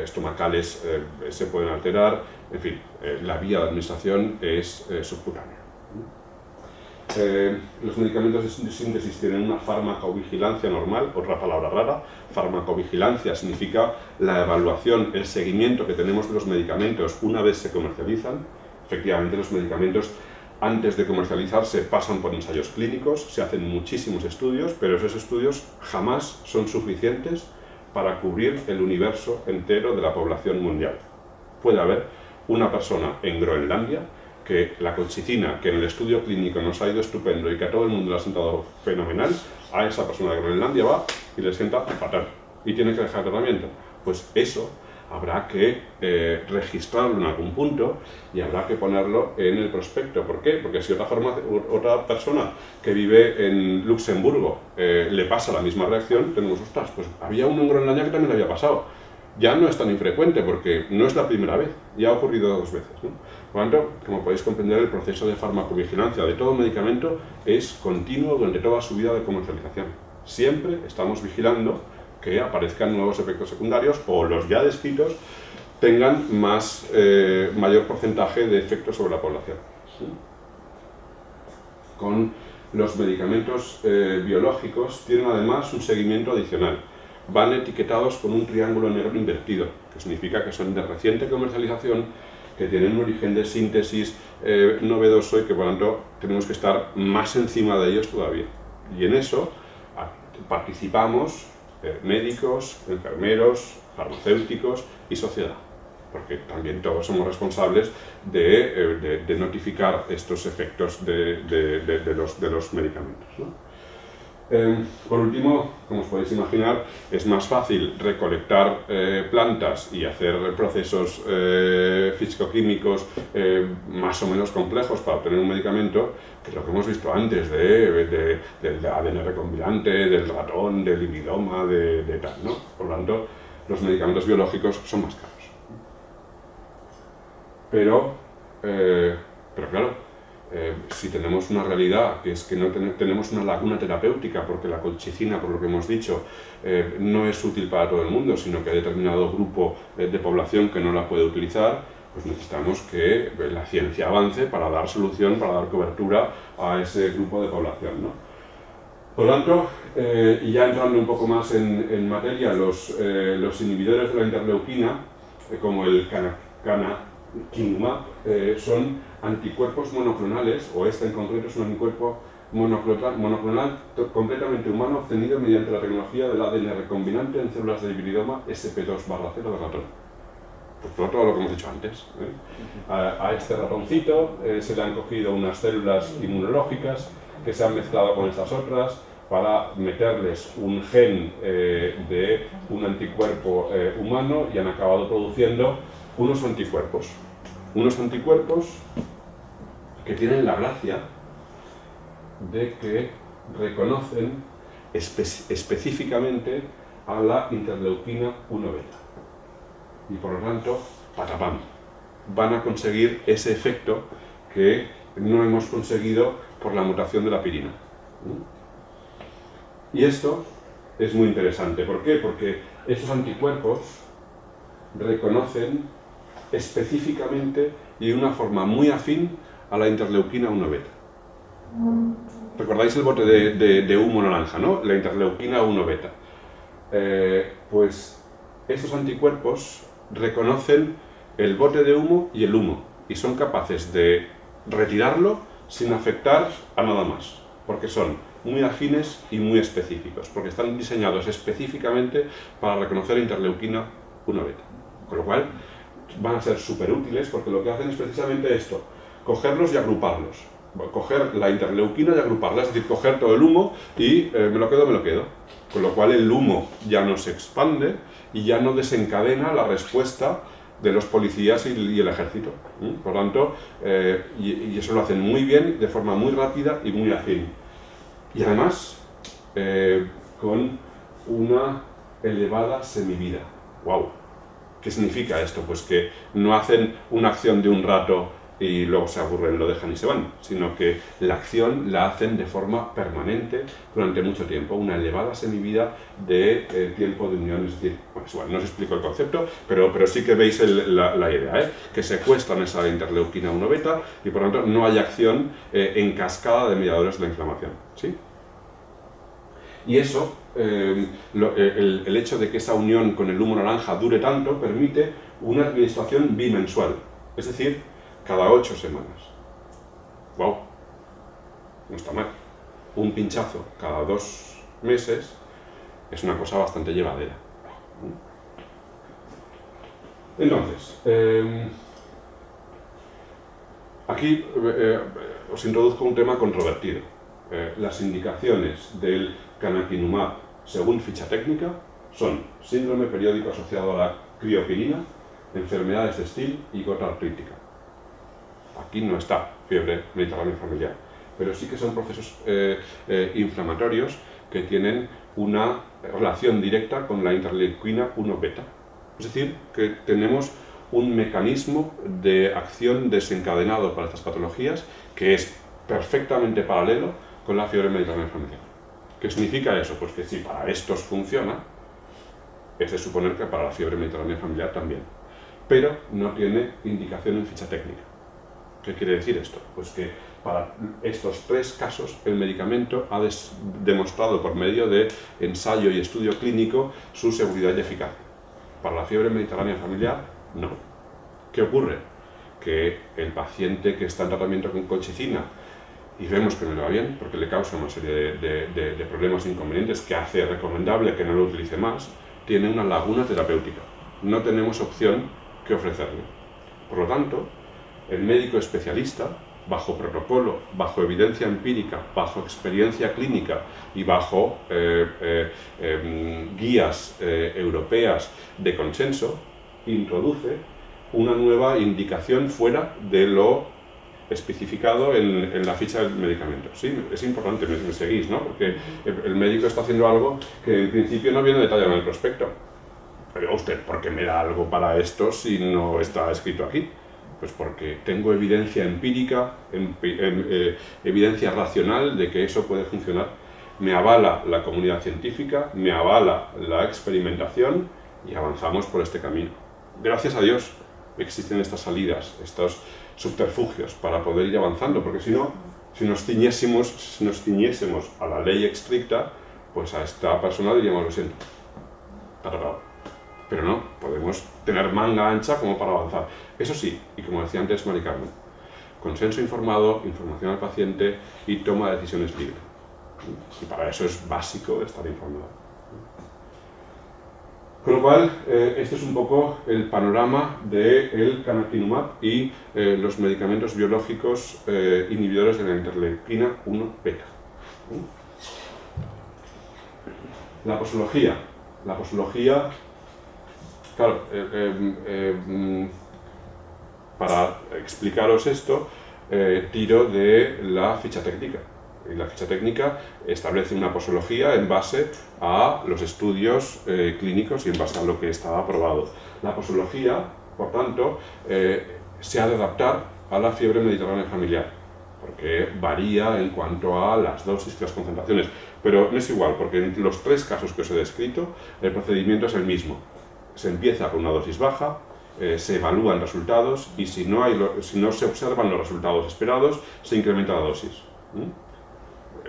Speaker 1: estomacales se pueden alterar, en fin, la vía de administración es subcutánea. Los medicamentos de síntesis tienen una farmacovigilancia normal, otra palabra rara. Farmacovigilancia significa la evaluación, el seguimiento que tenemos de los medicamentos una vez se comercializan. Efectivamente, los medicamentos antes de comercializarse pasan por ensayos clínicos, se hacen muchísimos estudios, pero esos estudios jamás son suficientes para cubrir el universo entero de la población mundial. Puede haber una persona en Groenlandia que la colchicina, que en el estudio clínico nos ha ido estupendo y que a todo el mundo le ha sentado fenomenal, a esa persona de Groenlandia va y le sienta fatal y tiene que dejar tratamiento. pues eso habrá que registrarlo en algún punto y habrá que ponerlo en el prospecto. ¿Por qué? Porque si otra persona que vive en Luxemburgo le pasa la misma reacción, tenemos, ostras, pues había uno en Groenlandia que también le había pasado. Ya no es tan infrecuente porque no es la primera vez, ya ha ocurrido 2 veces, ¿no? Por lo tanto, como podéis comprender, el proceso de farmacovigilancia de todo medicamento es continuo durante toda su vida de comercialización. Siempre estamos vigilando que aparezcan nuevos efectos secundarios o los ya descritos tengan mayor porcentaje de efectos sobre la población. ¿Sí? Con los medicamentos biológicos tienen además un seguimiento adicional. Van etiquetados con un triángulo negro invertido, que significa que son de reciente comercialización, que tienen un origen de síntesis novedoso y que por lo tanto tenemos que estar más encima de ellos todavía. Y en eso participamos médicos, enfermeros, farmacéuticos y sociedad, porque también todos somos responsables de notificar estos efectos de los medicamentos, ¿no? Por último, como os podéis imaginar, es más fácil recolectar plantas y hacer procesos físico-químicos más o menos complejos para obtener un medicamento que lo que hemos visto antes del ADN recombinante, del ratón, del hibridoma, de tal, ¿no? Por lo tanto, los medicamentos biológicos son más caros. Pero claro, si tenemos una realidad que es que no tenemos una laguna terapéutica porque la colchicina, por lo que hemos dicho, no es útil para todo el mundo, sino que hay determinado grupo de población que no la puede utilizar, pues necesitamos que la ciencia avance para dar solución, para dar cobertura a ese grupo de población, ¿no? Por lo tanto, y ya entrando un poco más en materia, los inhibidores de la interleuquina, como el canakinumab, son anticuerpos monoclonales, o este en concreto es un anticuerpo monoclonal completamente humano obtenido mediante la tecnología del ADN recombinante en células de hibridoma SP2/0 de ratón. Pues todo lo que hemos dicho antes. A este ratoncito se le han cogido unas células inmunológicas que se han mezclado con estas otras para meterles un gen de un anticuerpo humano y han acabado produciendo unos anticuerpos. Unos anticuerpos que tienen la gracia de que reconocen específicamente a la interleuquina 1-beta. Y por lo tanto, patapam, van a conseguir ese efecto que no hemos conseguido por la mutación de la pirina. Y esto es muy interesante. ¿Por qué? Porque estos anticuerpos reconocen específicamente y de una forma muy afín a la interleuquina 1-beta. ¿Recordáis el bote de humo naranja, no? La interleuquina 1-beta. Pues estos anticuerpos reconocen el bote de humo y el humo y son capaces de retirarlo sin afectar a nada más, porque son muy afines y muy específicos, porque están diseñados específicamente para reconocer interleuquina 1-beta. Con lo cual, van a ser súper útiles porque lo que hacen es precisamente esto, cogerlos y agruparlos. Coger la interleuquina y agruparla, es decir, coger todo el humo y me lo quedo. Con lo cual el humo ya no se expande y ya no desencadena la respuesta de los policías y el ejército. Por lo tanto, y eso lo hacen muy bien, de forma muy rápida y muy ágil. Y además, con una elevada semivida. ¡Wow! ¿Qué significa esto? Pues que no hacen una acción de un rato y luego se aburren, lo dejan y se van, sino que la acción la hacen de forma permanente durante mucho tiempo, una elevada semivida de tiempo de unión. Es decir, pues, bueno, no os explico el concepto, pero sí que veis la idea, que secuestran esa interleuquina 1-beta y por lo tanto no hay acción en cascada de mediadores de la inflamación, ¿sí? Y eso, el hecho de que esa unión con el humo naranja dure tanto, permite una administración bimensual, es decir, cada 8 semanas. ¡Wow! No está mal. Un pinchazo cada 2 meses es una cosa bastante llevadera. Entonces, aquí os introduzco un tema controvertido. Las indicaciones del canakinumab según ficha técnica son síndrome periódico asociado a la criopirina, enfermedades de Still y gota artrítica. Aquí no está fiebre mediterránea familiar, pero sí que son procesos inflamatorios que tienen una relación directa con la interleuquina 1 beta. Es decir, que tenemos un mecanismo de acción desencadenado para estas patologías que es perfectamente paralelo con la fiebre mediterránea familiar. ¿Qué significa eso? Pues que si para estos funciona, es de suponer que para la fiebre mediterránea familiar también. Pero no tiene indicación en ficha técnica. ¿Qué quiere decir esto? Pues que para estos 3 casos el medicamento ha demostrado por medio de ensayo y estudio clínico su seguridad y eficacia. Para la fiebre mediterránea familiar, no. ¿Qué ocurre? Que el paciente que está en tratamiento con colchicina y vemos que no le va bien porque le causa una serie de problemas e inconvenientes que hace recomendable que no lo utilice más, tiene una laguna terapéutica. No tenemos opción que ofrecerle. Por lo tanto, el médico especialista, bajo protocolo, bajo evidencia empírica, bajo experiencia clínica y bajo guías europeas de consenso, introduce una nueva indicación fuera de lo especificado en la ficha del medicamento. Sí, es importante, me seguís, ¿no? Porque el médico está haciendo algo que en principio no viene detallado en el prospecto. Pero usted, ¿por qué me da algo para esto si no está escrito aquí? Pues porque tengo evidencia empírica, evidencia racional de que eso puede funcionar. Me avala la comunidad científica, me avala la experimentación y avanzamos por este camino. Gracias a Dios existen estas salidas, estos subterfugios para poder ir avanzando, porque si no, si nos ciñésemos a la ley estricta, pues a esta persona diríamos, lo siento, está tratado. Pero no, podemos tener manga ancha como para avanzar. Eso sí, y como decía antes Mari Carmen, consenso informado, información al paciente y toma de decisiones libre. Y para eso es básico estar informado. Con lo cual, este es un poco el panorama del canakinumab y los medicamentos biológicos inhibidores de la interleuquina 1 beta. La posología. La posología, claro, para explicaros esto, tiro de la ficha técnica. Y la ficha técnica establece una posología en base a los estudios clínicos y en base a lo que está aprobado. La posología, por tanto, se ha de adaptar a la fiebre mediterránea familiar, porque varía en cuanto a las dosis y las concentraciones. Pero no es igual, porque en los 3 casos que os he descrito, el procedimiento es el mismo. Se empieza con una dosis baja, se evalúan resultados y si no se observan los resultados esperados, se incrementa la dosis.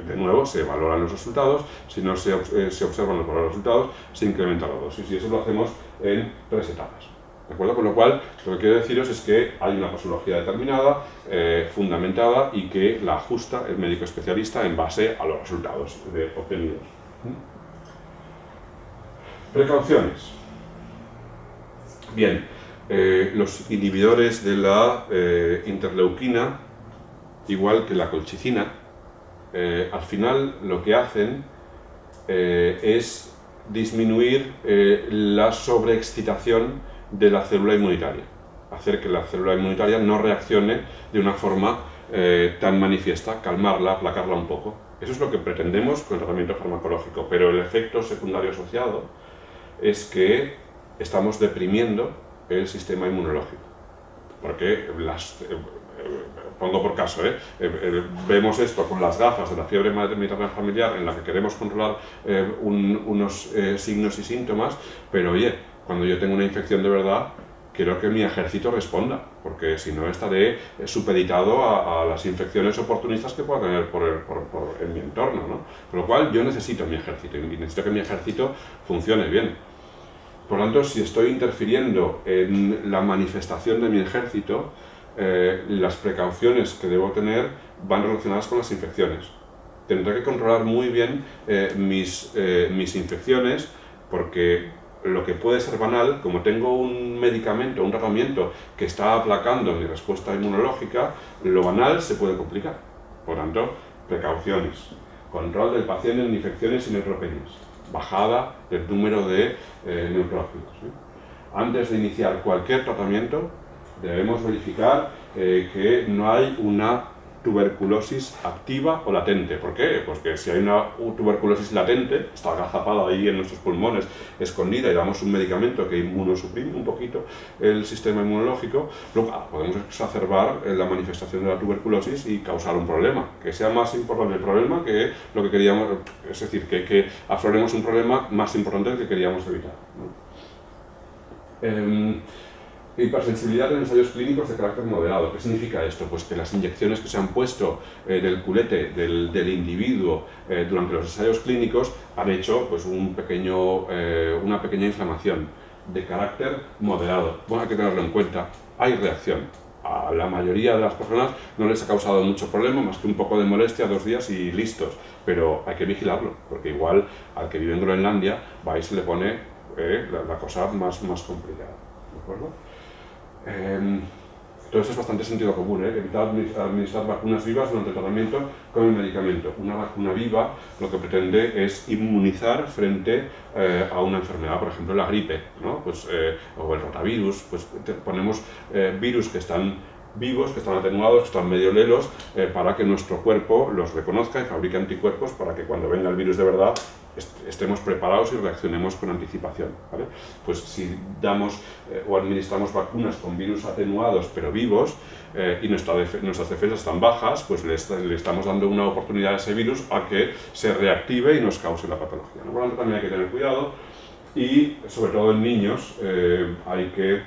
Speaker 1: De nuevo, se valoran los resultados, si no se observan los resultados, se incrementa la dosis y eso lo hacemos en 3 etapas. ¿De acuerdo? Con lo cual, lo que quiero deciros es que hay una posología determinada, fundamentada y que la ajusta el médico especialista en base a los resultados obtenidos. Precauciones. Bien, los inhibidores de la interleuquina, igual que la colchicina, al final lo que hacen es disminuir la sobreexcitación de la célula inmunitaria, hacer que la célula inmunitaria no reaccione de una forma tan manifiesta, calmarla, aplacarla un poco. Eso es lo que pretendemos con el tratamiento farmacológico, pero el efecto secundario asociado es que estamos deprimiendo el sistema inmunológico, porque pongo por caso, vemos esto con las gafas de la fiebre mediterránea familiar en la que queremos controlar unos signos y síntomas, pero oye, cuando yo tengo una infección de verdad, quiero que mi ejército responda, porque si no estaré supeditado a las infecciones oportunistas que pueda tener en mi entorno, ¿no? Con lo cual yo necesito mi ejército y necesito que mi ejército funcione bien. Por lo tanto, si estoy interfiriendo en la manifestación de mi ejército, las precauciones que debo tener van relacionadas con las infecciones. Tendré que controlar muy bien mis infecciones, porque lo que puede ser banal, como tengo un medicamento, un tratamiento que está aplacando mi respuesta inmunológica, lo banal se puede complicar. Por tanto, precauciones. Control del paciente en infecciones y neutropenias. bajada del número de neutrófilos. Antes de iniciar cualquier tratamiento, debemos verificar que no hay una tuberculosis activa o latente. ¿Por qué? Pues que si hay una tuberculosis latente, está agazapada ahí en nuestros pulmones, escondida, y damos un medicamento que inmunosuprime un poquito el sistema inmunológico, luego podemos exacerbar la manifestación de la tuberculosis y causar un problema, que sea más importante el problema que lo que queríamos, es decir, que afloremos un problema más importante del que queríamos evitar, ¿no? Hipersensibilidad en ensayos clínicos de carácter moderado. ¿Qué significa esto? Pues que las inyecciones que se han puesto del culete del individuo durante los ensayos clínicos han hecho pues, una pequeña inflamación de carácter moderado. Bueno, hay que tenerlo en cuenta. Hay reacción. A la mayoría de las personas no les ha causado mucho problema, más que un poco de molestia, 2 días y listos. Pero hay que vigilarlo, porque igual al que vive en Groenlandia va y se le pone la cosa más complicada. ¿De acuerdo? Todo esto es bastante sentido común, evitar administrar vacunas vivas durante el tratamiento con el medicamento. Una vacuna viva lo que pretende es inmunizar frente a una enfermedad, por ejemplo la gripe, ¿no? Pues, o el rotavirus, pues ponemos virus que están vivos, que están atenuados, que están medio lelos, para que nuestro cuerpo los reconozca y fabrique anticuerpos para que cuando venga el virus de verdad estemos preparados y reaccionemos con anticipación, ¿vale? Pues si damos o administramos vacunas con virus atenuados pero vivos y nuestras defensas están bajas, pues le estamos dando una oportunidad a ese virus a que se reactive y nos cause la patología, ¿no? Por lo tanto, también hay que tener cuidado y, sobre todo en niños, hay que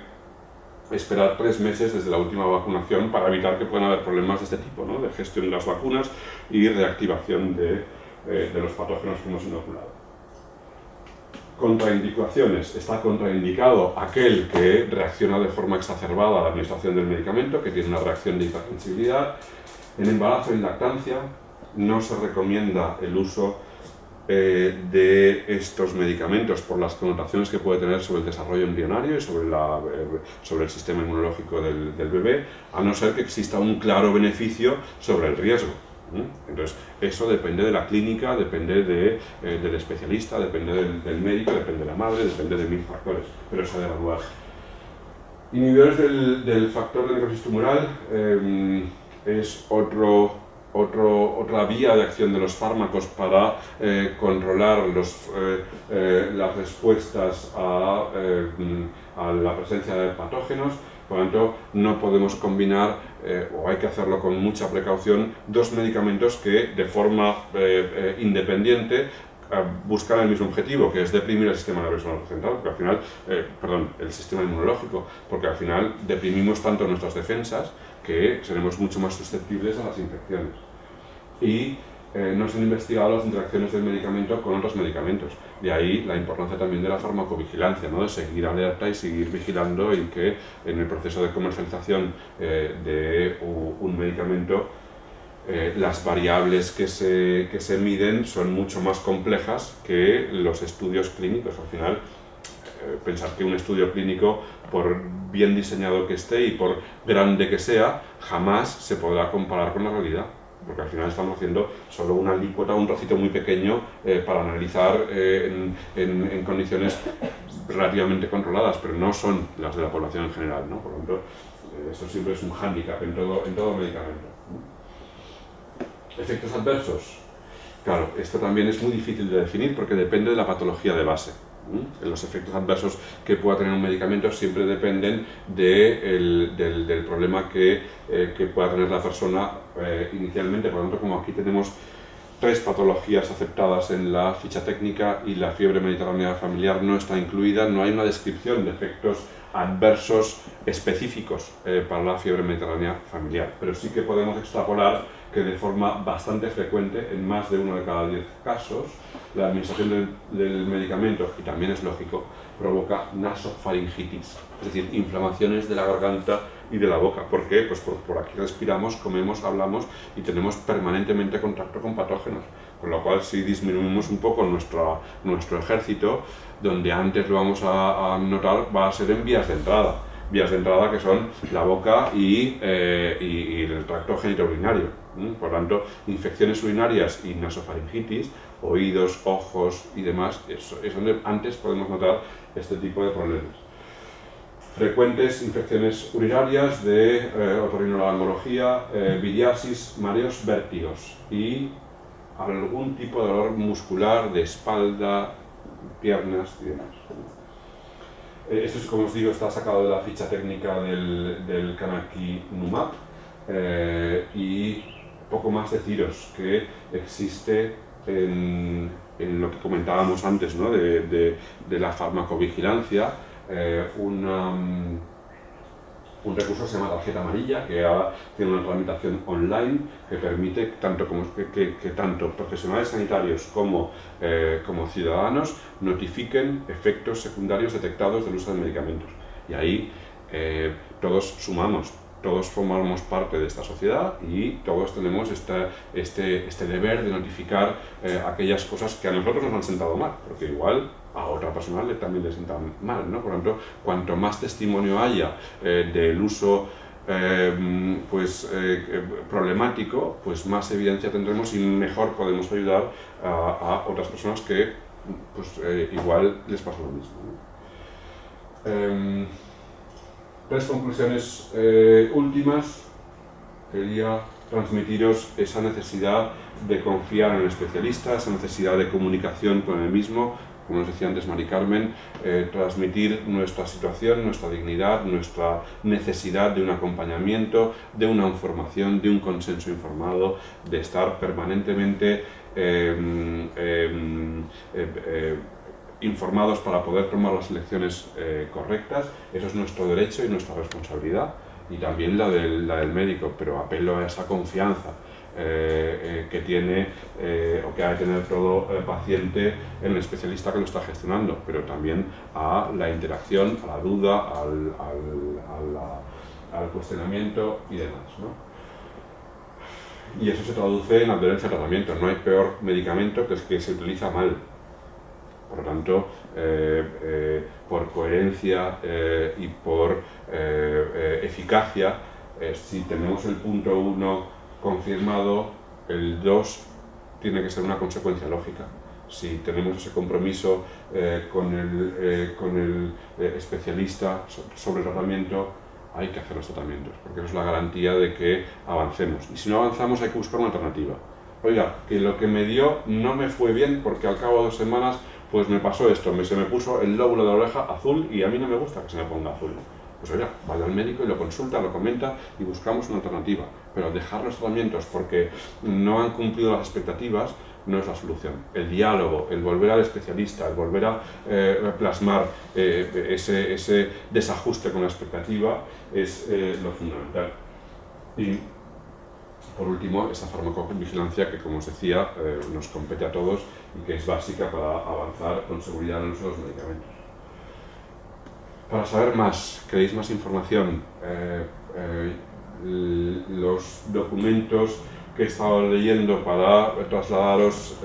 Speaker 1: esperar 3 meses desde la última vacunación para evitar que puedan haber problemas de este tipo, ¿no? De gestión de las vacunas y reactivación de los patógenos que hemos inoculado. Contraindicaciones. Está contraindicado aquel que reacciona de forma exacerbada a la administración del medicamento, que tiene una reacción de hipersensibilidad. En embarazo y lactancia no se recomienda el uso de estos medicamentos por las connotaciones que puede tener sobre el desarrollo embrionario y sobre el sistema inmunológico del bebé, a no ser que exista un claro beneficio sobre el riesgo. Entonces, eso depende de la clínica, depende del especialista, depende del médico, depende de la madre, depende de 1000 factores, pero se ha de evaluar. Inhibidores del factor de necrosis tumoral es otra vía de acción de los fármacos para controlar las respuestas a la presencia de patógenos. Por lo tanto, no podemos combinar, o hay que hacerlo con mucha precaución, 2 medicamentos que de forma independiente buscan el mismo objetivo, que es deprimir el sistema nervioso central, porque al final, el sistema inmunológico, porque al final deprimimos tanto nuestras defensas que seremos mucho más susceptibles a las infecciones. Y no se han investigado las interacciones del medicamento con otros medicamentos. De ahí la importancia también de la farmacovigilancia, ¿no? De seguir alerta y seguir vigilando y que en el proceso de comercialización de un medicamento las variables que se miden son mucho más complejas que los estudios clínicos. Al final, pensar que un estudio clínico, por bien diseñado que esté y por grande que sea, jamás se podrá comparar con la realidad. Porque al final estamos haciendo solo una alícuota, un trocito muy pequeño para analizar en condiciones relativamente controladas, pero no son las de la población en general, ¿no? Por lo tanto, esto siempre es un hándicap en todo medicamento. Efectos adversos. Claro, esto también es muy difícil de definir porque depende de la patología de base. Los efectos adversos que pueda tener un medicamento siempre dependen del problema que pueda tener la persona inicialmente. Por lo tanto, como aquí tenemos 3 patologías aceptadas en la ficha técnica y la fiebre mediterránea familiar no está incluida, no hay una descripción de efectos adversos específicos para la fiebre mediterránea familiar, pero sí que podemos extrapolar que de forma bastante frecuente, en más de 1 de cada 10 casos, la administración del medicamento, y también es lógico, provoca nasofaringitis, es decir, inflamaciones de la garganta y de la boca. ¿Por qué? Pues por aquí respiramos, comemos, hablamos y tenemos permanentemente contacto con patógenos, con lo cual si disminuimos un poco nuestro ejército, donde antes lo vamos a notar va a ser en vías de entrada que son la boca y el tracto genitourinario. Por lo tanto, infecciones urinarias y nasofaringitis, oídos, ojos y demás, eso es donde antes podemos notar este tipo de problemas. Frecuentes infecciones urinarias de otorrinolaringología, biliasis, mareos, vértigos y algún tipo de dolor muscular de espalda, piernas y demás. Esto, como os digo, está sacado de la ficha técnica del canakinumab y poco más deciros que existe en lo que comentábamos antes, ¿no? de la farmacovigilancia, un recurso que se llama tarjeta amarilla, que ahora tiene una tramitación online que permite que tanto profesionales sanitarios como ciudadanos notifiquen efectos secundarios detectados del uso de medicamentos. Y ahí todos sumamos, todos formamos parte de esta sociedad y todos tenemos este deber de notificar aquellas cosas que a nosotros nos han sentado mal, porque igual a otra persona también le sienta mal, ¿no? Por lo tanto, cuanto más testimonio haya del uso problemático, pues más evidencia tendremos y mejor podemos ayudar a otras personas que igual les pasa lo mismo, ¿no? Tres conclusiones últimas. Quería transmitiros esa necesidad de confiar en el especialista, esa necesidad de comunicación con el mismo, como nos decía antes Mari Carmen, transmitir nuestra situación, nuestra dignidad, nuestra necesidad de un acompañamiento, de una información, de un consenso informado, de estar permanentemente informados para poder tomar las elecciones correctas. Eso es nuestro derecho y nuestra responsabilidad, y también la del médico, pero apelo a esa confianza que tiene o que ha de tener todo paciente en el especialista que lo está gestionando, pero también a la interacción, a la duda, al cuestionamiento y demás, ¿no? Y eso se traduce en adherencia al tratamiento. No hay peor medicamento que el que se utiliza mal. Por lo tanto, por coherencia y por eficacia, si tenemos el punto 1 confirmado, el 2 tiene que ser una consecuencia lógica. Si tenemos ese compromiso con el especialista sobre el tratamiento, hay que hacer los tratamientos, porque eso es la garantía de que avancemos. Y si no avanzamos, hay que buscar una alternativa. Oiga, que lo que me dio no me fue bien porque al cabo de 2 semanas pues me pasó esto, se me puso el lóbulo de la oreja azul y a mí no me gusta que se me ponga azul. Pues oiga, vaya al médico y lo consulta, lo comenta y buscamos una alternativa. Pero dejar los tratamientos porque no han cumplido las expectativas no es la solución. El diálogo, el volver al especialista, el volver a plasmar ese desajuste con la expectativa es lo fundamental. Y por último, esa farmacovigilancia que, como os decía, nos compete a todos y que es básica para avanzar con seguridad en el uso de los medicamentos. Para saber más, queréis más información, los documentos que he estado leyendo para trasladaros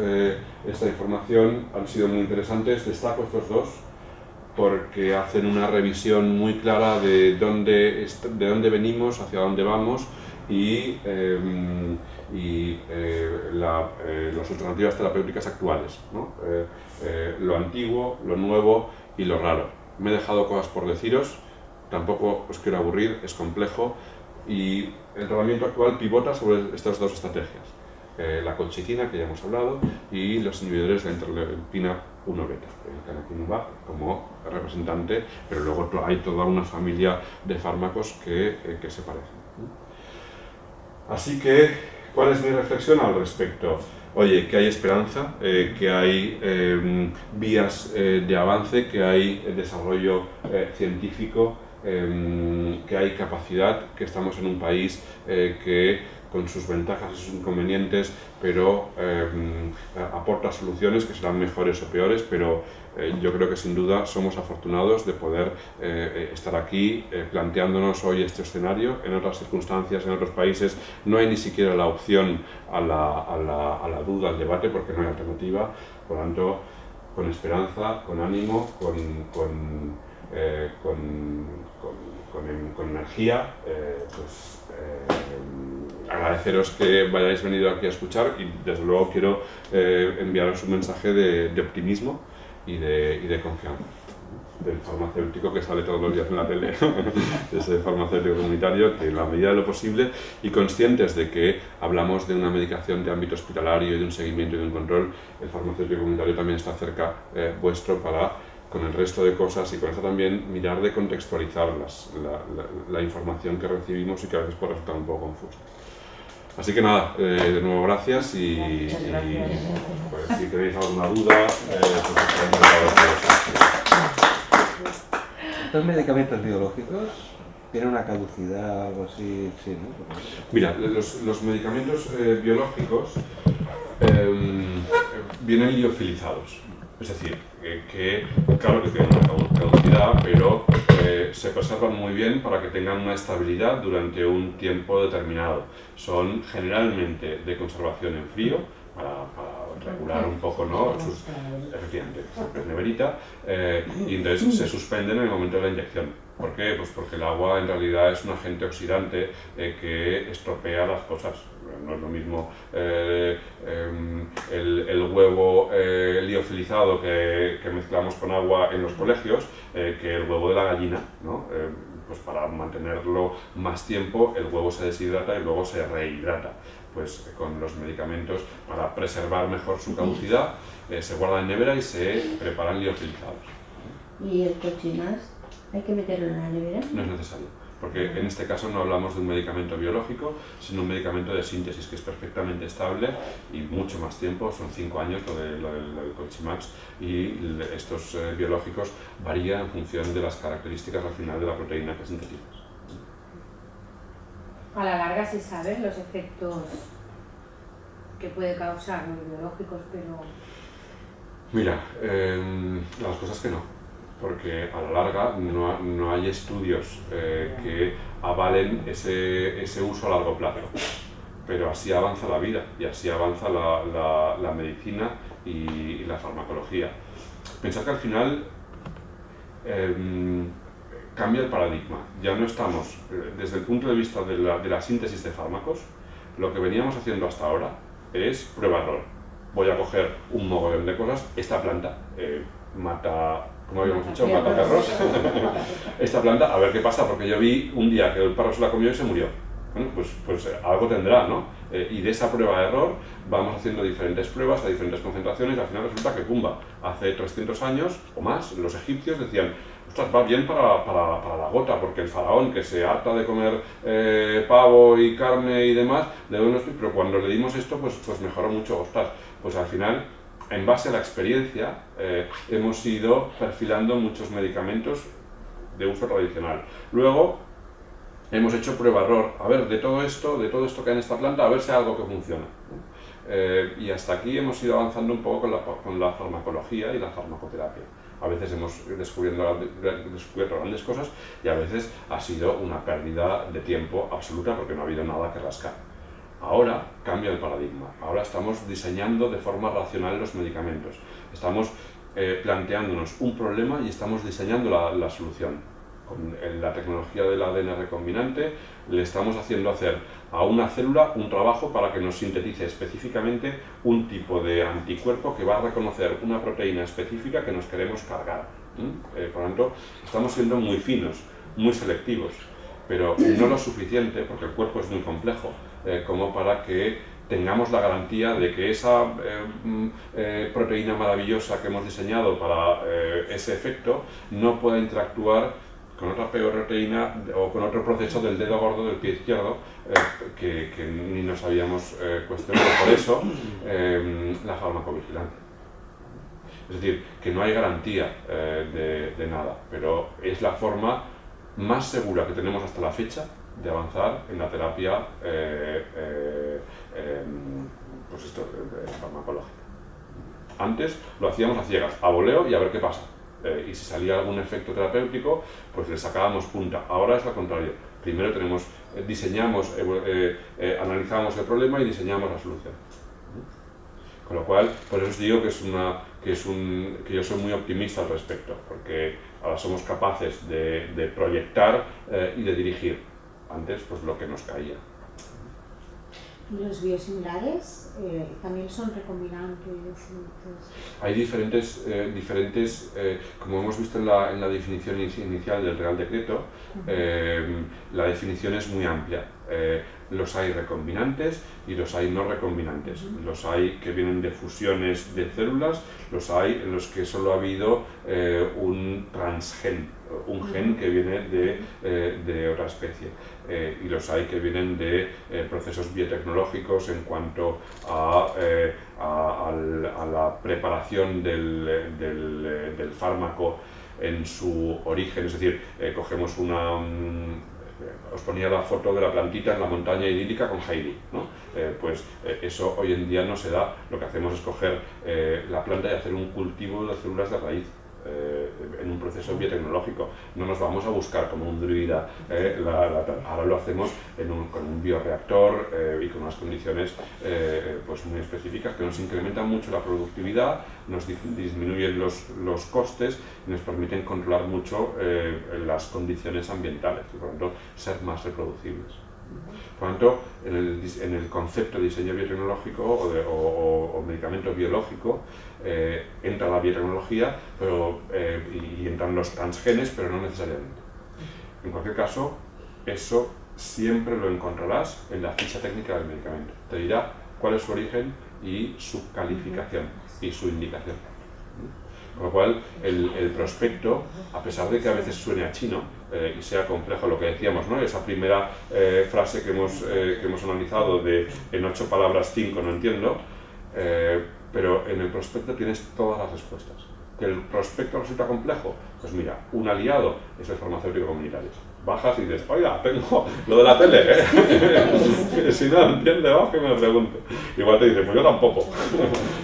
Speaker 1: esta información han sido muy interesantes. Destaco estos dos porque hacen una revisión muy clara de dónde venimos, hacia dónde vamos y las alternativas terapéuticas actuales, ¿no? Lo antiguo, lo nuevo y lo raro. Me he dejado cosas por deciros, tampoco os quiero aburrir, es complejo, y el tratamiento actual pivota sobre estas dos estrategias, la colchicina, que ya hemos hablado, y los inhibidores de la interleucina 1-beta, el canakinumab como representante, pero luego hay toda una familia de fármacos que se parecen. Así que, ¿cuál es mi reflexión al respecto? Oye, que hay esperanza, que hay vías de avance, que hay desarrollo científico, que hay capacidad, que estamos en un país que con sus ventajas y sus inconvenientes, pero aporta soluciones que serán mejores o peores, pero yo creo que sin duda somos afortunados de poder estar aquí planteándonos hoy este escenario. En otras circunstancias, en otros países, no hay ni siquiera la opción a la duda, al debate, porque no hay alternativa. Por lo tanto, con esperanza, con ánimo, con energía, agradeceros que hayáis venido aquí a escuchar y desde luego quiero enviaros un mensaje de optimismo y de confianza. Del farmacéutico que sale todos los días en la tele, ese farmacéutico comunitario, que en la medida de lo posible y conscientes de que hablamos de una medicación de ámbito hospitalario y de un seguimiento y de un control, el farmacéutico comunitario también está cerca vuestro para, con el resto de cosas y con eso también, mirar de contextualizar la información que recibimos y que a veces puede resultar un poco confusa. Así que nada, de nuevo gracias y pues, si queréis alguna duda,
Speaker 2: ¿Estos medicamentos biológicos tienen una caducidad o algo así? Sí, ¿no?
Speaker 1: Mira, los medicamentos biológicos vienen liofilizados. Es decir, que claro que tienen una caducidad, pero se conservan muy bien para que tengan una estabilidad durante un tiempo determinado. Son generalmente de conservación en frío, para regular un poco, ¿no? Efectivamente, siempre es neverita, y entonces se suspenden en el momento de la inyección. ¿Por qué? Pues porque el agua en realidad es un agente oxidante que estropea las cosas. No es lo mismo el huevo liofilizado que mezclamos con agua en los colegios que el huevo de la gallina, ¿no? Pues para mantenerlo más tiempo el huevo se deshidrata y luego se rehidrata. Pues con los medicamentos, para preservar mejor su caducidad, se guardan en nevera y se preparan liofilizados.
Speaker 3: ¿Y el Cochimax hay que meterlo en la nevera?
Speaker 1: No es necesario, porque en este caso no hablamos de un medicamento biológico, sino un medicamento de síntesis que es perfectamente estable y mucho más tiempo, son 5 años lo del Cochimax, y estos biológicos varían en función de las características al final de la proteína que sintetizas.
Speaker 4: A la larga se saben los efectos que puede causar los biológicos, pero...
Speaker 1: Mira, las cosas que no, porque a la larga no hay estudios que avalen ese uso a largo plazo, pero así avanza la vida y así avanza la medicina y la farmacología. Pensad que al final cambia el paradigma. Ya no estamos, desde el punto de vista de la síntesis de fármacos, lo que veníamos haciendo hasta ahora es prueba-error. Voy a coger un mogollón de cosas, esta planta mata, como habíamos dicho, mata perros. Esta planta, a ver qué pasa, porque yo vi un día que el perro se la comió y se murió. Bueno, pues algo tendrá, ¿no? Y de esa prueba-error vamos haciendo diferentes pruebas a diferentes concentraciones y al final resulta que, pumba, hace 300 años o más, los egipcios decían: ostras, va bien para la gota, porque el faraón, que se harta de comer pavo y carne y demás, pero cuando le dimos esto, pues mejoró mucho. Ostras, pues al final, en base a la experiencia, hemos ido perfilando muchos medicamentos de uso tradicional. Luego, hemos hecho prueba-error. A ver, de todo esto que hay en esta planta, a ver si hay algo que funciona. Y hasta aquí hemos ido avanzando un poco con la farmacología y la farmacoterapia. A veces hemos descubierto grandes cosas y a veces ha sido una pérdida de tiempo absoluta porque no ha habido nada que rascar. Ahora cambia el paradigma. Ahora estamos diseñando de forma racional los medicamentos. Estamos planteándonos un problema y estamos diseñando la solución. Con la tecnología del ADN recombinante le estamos haciendo hacer a una célula un trabajo para que nos sintetice específicamente un tipo de anticuerpo que va a reconocer una proteína específica que nos queremos cargar. Por lo tanto, estamos siendo muy finos, muy selectivos, pero no lo suficiente, porque el cuerpo es muy complejo, como para que tengamos la garantía de que esa proteína maravillosa que hemos diseñado para ese efecto no pueda interactuar con otra proteína o con otro proceso del dedo gordo del pie izquierdo que ni nos habíamos cuestionado. Por eso, la farmacovigilancia. Es decir, que no hay garantía de nada, pero es la forma más segura que tenemos hasta la fecha de avanzar en la terapia farmacológica. Antes lo hacíamos a ciegas, a voleo y a ver qué pasa. Y si salía algún efecto terapéutico, pues le sacábamos punta. Ahora es lo contrario. Primero diseñamos, analizamos el problema y diseñamos la solución. Con lo cual, por eso os digo que yo soy muy optimista al respecto, porque ahora somos capaces de proyectar y de dirigir. Antes, pues lo que nos caía.
Speaker 5: ¿Y los biosimilares también son recombinantes?
Speaker 1: Hay diferentes, como hemos visto en la definición inicial del Real Decreto, la definición es muy amplia. Los hay recombinantes y los hay no recombinantes. Los hay que vienen de fusiones de células, los hay en los que solo ha habido un transgen, un gen que viene de otra especie. Y los hay que vienen de procesos biotecnológicos en cuanto a la preparación del fármaco en su origen, es decir, cogemos os ponía la foto de la plantita en la montaña idílica con Heidi, ¿no? Eso hoy en día no se da. Lo que hacemos es coger la planta y hacer un cultivo de células de raíz en un proceso biotecnológico. No nos vamos a buscar como un druida, ahora lo hacemos con un bioreactor y con unas condiciones pues muy específicas que nos incrementan mucho la productividad, nos disminuyen los costes y nos permiten controlar mucho las condiciones ambientales y por lo tanto ser más reproducibles. Por lo tanto, en el concepto de diseño biotecnológico o medicamento biológico entra la biotecnología y entran los transgenes, pero no necesariamente. En cualquier caso, eso siempre lo encontrarás en la ficha técnica del medicamento. Te dirá cuál es su origen y su calificación y su indicación. Con lo cual, el prospecto, a pesar de que a veces suene a chino y sea complejo lo que decíamos, ¿no? Esa primera frase que hemos analizado de en 8 palabras 5 no entiendo, pero en el prospecto tienes todas las respuestas. ¿Que el prospecto resulta complejo? Pues mira, un aliado es el farmacéutico comunitario. Bajas y dices, oiga, tengo lo de la tele, ¿eh? Si no entiende, baja y me lo pregunto. Igual te dice, pues yo tampoco,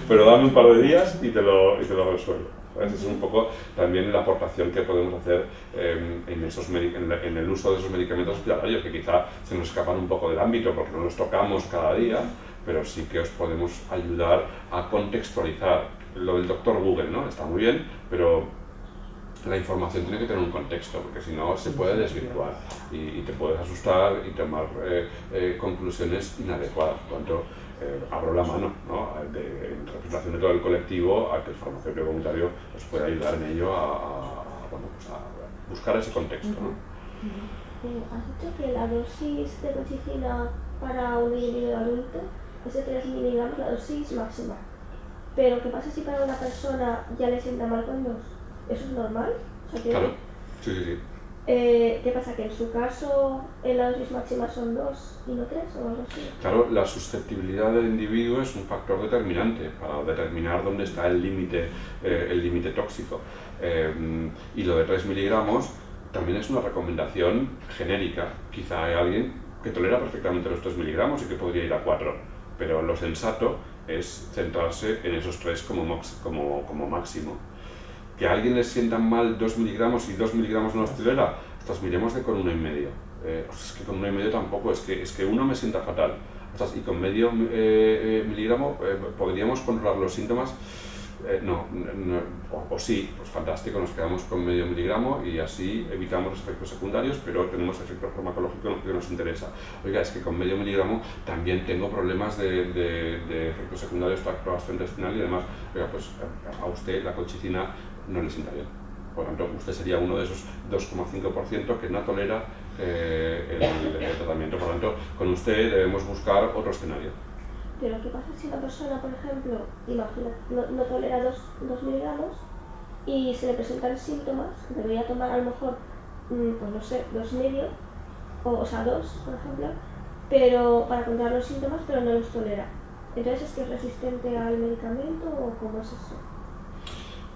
Speaker 1: pero dame un par de días y te lo resuelvo. Esa es un poco también la aportación que podemos hacer en el uso de esos medicamentos hospitalarios, que quizá se nos escapan un poco del ámbito porque no los tocamos cada día, pero sí que os podemos ayudar a contextualizar. Lo del doctor Google, ¿no? Está muy bien, pero la información tiene que tener un contexto, porque si no se puede desvirtuar y te puedes asustar y tomar conclusiones inadecuadas. Por lo tanto, abro la mano, ¿no? En representación de todo el colectivo a que el farmacéutico comunitario os pueda ayudar en ello a buscar ese contexto, ¿no?
Speaker 6: Has dicho que la dosis de colchicina para un individuo adulto es de 3 miligramos, la dosis máxima. Pero ¿qué pasa si para una persona ya le sienta mal con 2? ¿Eso es normal? O sea,
Speaker 1: claro, sí.
Speaker 6: ¿Qué pasa? ¿Que en su caso la dosis máxima son 2 y no 3 o algo así?
Speaker 1: Claro, la susceptibilidad del individuo es un factor determinante para determinar dónde está el límite tóxico. Y lo de 3 miligramos también es una recomendación genérica. Quizá hay alguien que tolera perfectamente los 3 miligramos y que podría ir a 4, pero lo sensato es centrarse en esos 3 como máximo. Que a alguien le sientan mal 2 miligramos y 2 miligramos no los tolera, pues miremos de con 1,5. Es que con 1,5 tampoco, es que uno me sienta fatal. Y con medio miligramo podríamos controlar los síntomas. No, o sí, pues fantástico, nos quedamos con medio miligramo y así evitamos los efectos secundarios, pero tenemos efectos farmacológicos que nos interesa. Oiga, es que con medio miligramo también tengo problemas de efectos secundarios gastrointestinal y además, oiga, pues a usted la colchicina no le sienta bien. Por lo tanto, usted sería uno de esos 2,5% que no tolera el tratamiento. Por lo tanto, con usted debemos buscar otro escenario.
Speaker 6: Pero ¿qué pasa si una persona, por ejemplo, imagina, no tolera 2 miligramos y se le presentan síntomas? Debería tomar a lo mejor, pues no sé, 2,5, o sea 2, por ejemplo, pero para controlar los síntomas, pero no los tolera. Entonces, ¿es que es resistente al medicamento o cómo es eso?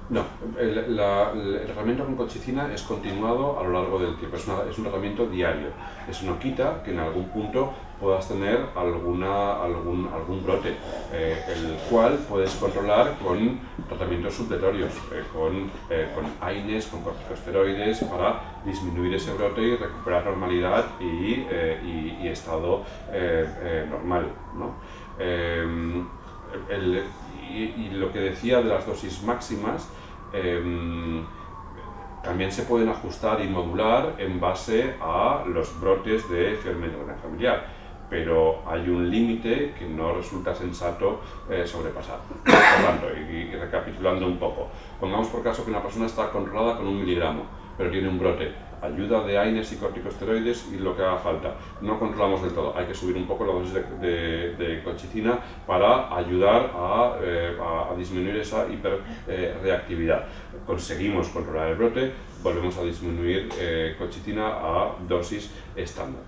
Speaker 1: No, el tratamiento con colchicina es continuado a lo largo del tiempo, es un tratamiento diario. Eso no quita que en algún punto puedas tener algún brote, el cual puedes controlar con tratamientos supletorios, con AINES, con corticosteroides, para disminuir ese brote y recuperar normalidad y estado normal, ¿no? Y lo que decía de las dosis máximas, también se pueden ajustar y modular en base a los brotes de fiebre familiar. pero hay un límite que no resulta sensato sobrepasar. Por tanto, y recapitulando un poco, pongamos por caso que una persona está controlada con 1 miligramo, pero tiene un brote, ayuda de AINES y corticosteroides y lo que haga falta. No controlamos del todo, hay que subir un poco la dosis de colchicina para ayudar a disminuir esa hiperreactividad. Conseguimos controlar el brote, volvemos a disminuir colchicina a dosis estándar.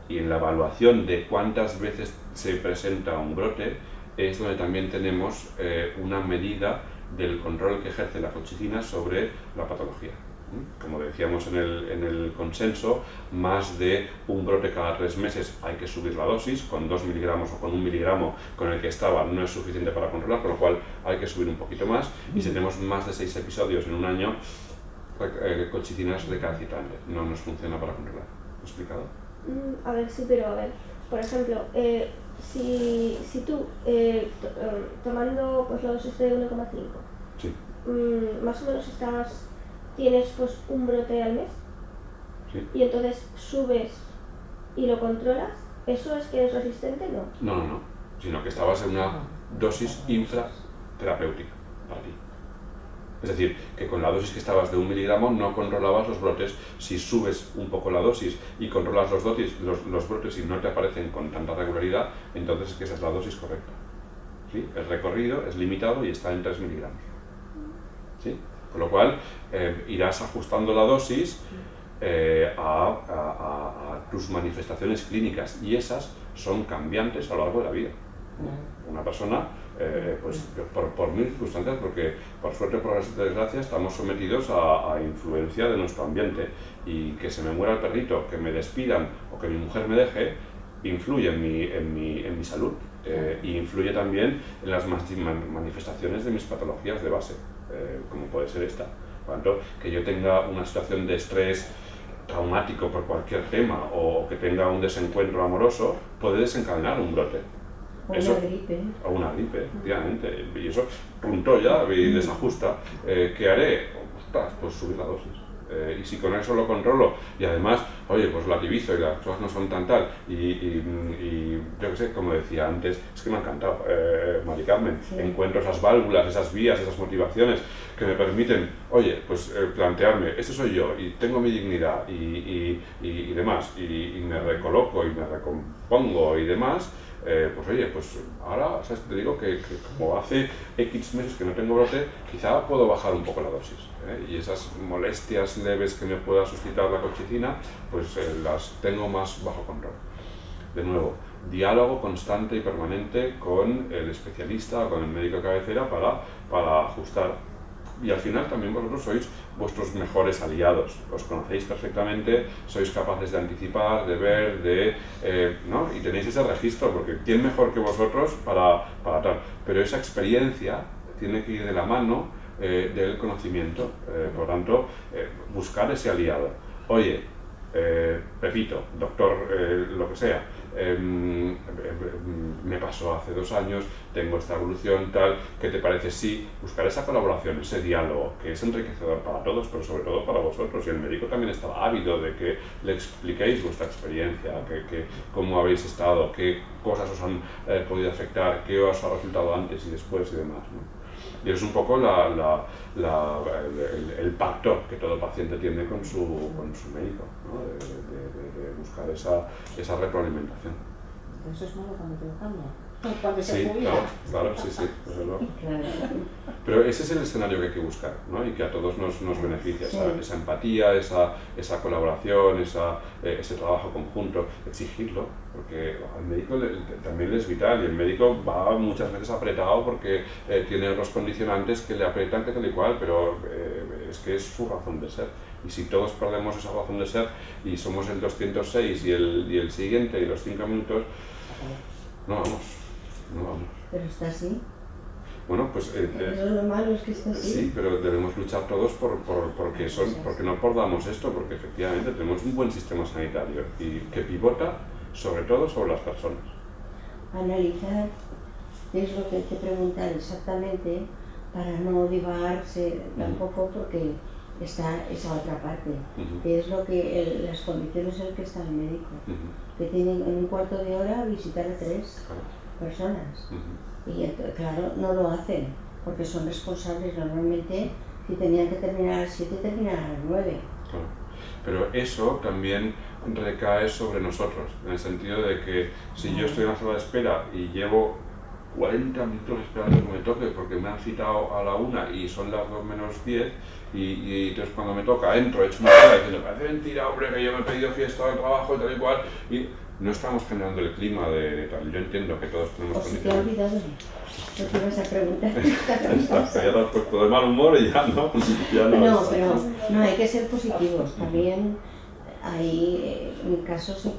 Speaker 1: Y en la evaluación de cuántas veces se presenta un brote es donde también tenemos una medida del control que ejerce la colchicina sobre la patología. Como decíamos en el consenso, más de un brote cada 3 meses hay que subir la dosis, con 2 miligramos o con 1 miligramo con el que estaba no es suficiente para controlar, con lo cual hay que subir un poquito más, y si tenemos más de 6 episodios en un año, colchicina es recalcitrante, no nos funciona para controlar. ¿Lo he explicado?
Speaker 6: A ver, sí, pero a ver, por ejemplo, si tú tomando pues la dosis de 1,5,
Speaker 1: Sí.
Speaker 6: Más o menos tienes pues un brote al mes,
Speaker 1: Sí.
Speaker 6: y entonces subes y lo controlas, ¿eso es que eres resistente? No.
Speaker 1: No, sino que estabas en una dosis infraterapéutica para ti. Es decir, que con la dosis que estabas de 1 miligramo no controlabas los brotes. Si subes un poco la dosis y controlas los brotes y no te aparecen con tanta regularidad, entonces es que esa es la dosis correcta. ¿Sí? El recorrido es limitado y está en 3 miligramos. ¿Sí? Con lo cual, irás ajustando la dosis a tus manifestaciones clínicas, y esas son cambiantes a lo largo de la vida. Una persona, pues por mil circunstancias, porque por suerte o por desgracia estamos sometidos a influencia de nuestro ambiente, y que se me muera el perrito, que me despidan o que mi mujer me deje, influye en mi salud, y influye también en las manifestaciones de mis patologías de base, como puede ser esta. Por lo tanto, que yo tenga una situación de estrés traumático por cualquier tema, o que tenga un desencuentro amoroso, puede desencadenar un brote. O una gripe, efectivamente. Y eso, punto ya, y desajusta. ¿Qué haré? Pues subir la dosis. Y si con eso lo controlo, y además, oye, pues relativizo y las cosas no son tan tal, y yo qué sé, como decía antes, es que me ha encantado, Mari Carmen, sí. Encuentro esas válvulas, esas vías, esas motivaciones que me permiten, oye, pues plantearme, este soy yo, y tengo mi dignidad, y demás, y me recoloco, y me recompongo, y demás. Pues oye, pues ahora, ¿sabes? Te digo que como hace X meses que no tengo brote, quizá puedo bajar un poco la dosis, y esas molestias leves que me pueda suscitar la colchicina, pues las tengo más bajo control. De nuevo, diálogo constante y permanente con el especialista o con el médico de cabecera para ajustar. Y al final también vosotros sois vuestros mejores aliados, os conocéis perfectamente, sois capaces de anticipar, de ver, ¿no? Y tenéis ese registro, porque ¿quién mejor que vosotros para tal? Pero esa experiencia tiene que ir de la mano del conocimiento, por tanto, buscar ese aliado. Oye, Pepito, doctor, lo que sea, me pasó hace 2 años, tengo esta evolución tal, ¿qué te parece? Sí, buscar esa colaboración, ese diálogo, que es enriquecedor para todos, pero sobre todo para vosotros, y el médico también estaba ávido de que le expliquéis vuestra experiencia, cómo habéis estado, qué cosas os han podido afectar, qué os ha resultado antes y después y demás, ¿no? Y es un poco el pacto que todo paciente tiene con su médico, ¿no? de buscar esa retroalimentación.
Speaker 5: Eso es malo cuando te lo cambian. Cuando se
Speaker 1: Sí,
Speaker 5: jubila.
Speaker 1: claro, sí, pero ese es el escenario que hay que buscar, ¿no? Y que a todos nos beneficia,
Speaker 3: Sí.
Speaker 1: esa empatía, esa colaboración, ese trabajo conjunto, exigirlo, porque al médico también le es vital, y el médico va muchas veces apretado porque tiene otros condicionantes que le aprietan que tal y cual, pero es que es su razón de ser. Y si todos perdemos esa razón de ser y somos el 206 y el siguiente y los 5 minutos, no vamos.
Speaker 3: Pero está así.
Speaker 1: Bueno, pues
Speaker 3: Eso es lo malo, es que está así.
Speaker 1: sí, pero debemos luchar todos porque no perdamos esto, porque efectivamente tenemos un buen sistema sanitario y que pivota sobre todo sobre las personas.
Speaker 3: Analizar qué es lo que hay que preguntar exactamente para no divagarse tampoco, porque está esa otra parte,
Speaker 1: Ujú.
Speaker 3: que es lo que las condiciones en las que está el médico,
Speaker 1: Ujú.
Speaker 3: que tienen en un cuarto de hora visitar a 3
Speaker 1: Claro.
Speaker 3: personas.
Speaker 1: Ujú.
Speaker 3: Y claro, no lo hacen, porque son responsables normalmente, si tenían que terminar a las 7, terminan a las 9.
Speaker 1: Claro. Pero eso también recae sobre nosotros, en el sentido de que si yo estoy en la sala de espera y llevo 40 minutos esperando que me toque porque me han citado a la 1 y son las 2 menos 10 y entonces cuando me toca entro, he hecho una hora diciendo, parece mentira, hombre, que yo me he pedido fiesta de trabajo y tal y cual, y no estamos generando el clima de tal. Yo entiendo que todos tenemos
Speaker 3: O si te ha
Speaker 1: condiciones.
Speaker 3: olvidado lo que ibas a preguntar.
Speaker 1: Exacto, ya te has puesto de mal humor y ya no. Ya no,
Speaker 3: No,
Speaker 1: está.
Speaker 3: pero no, hay que ser positivos. También hay casos en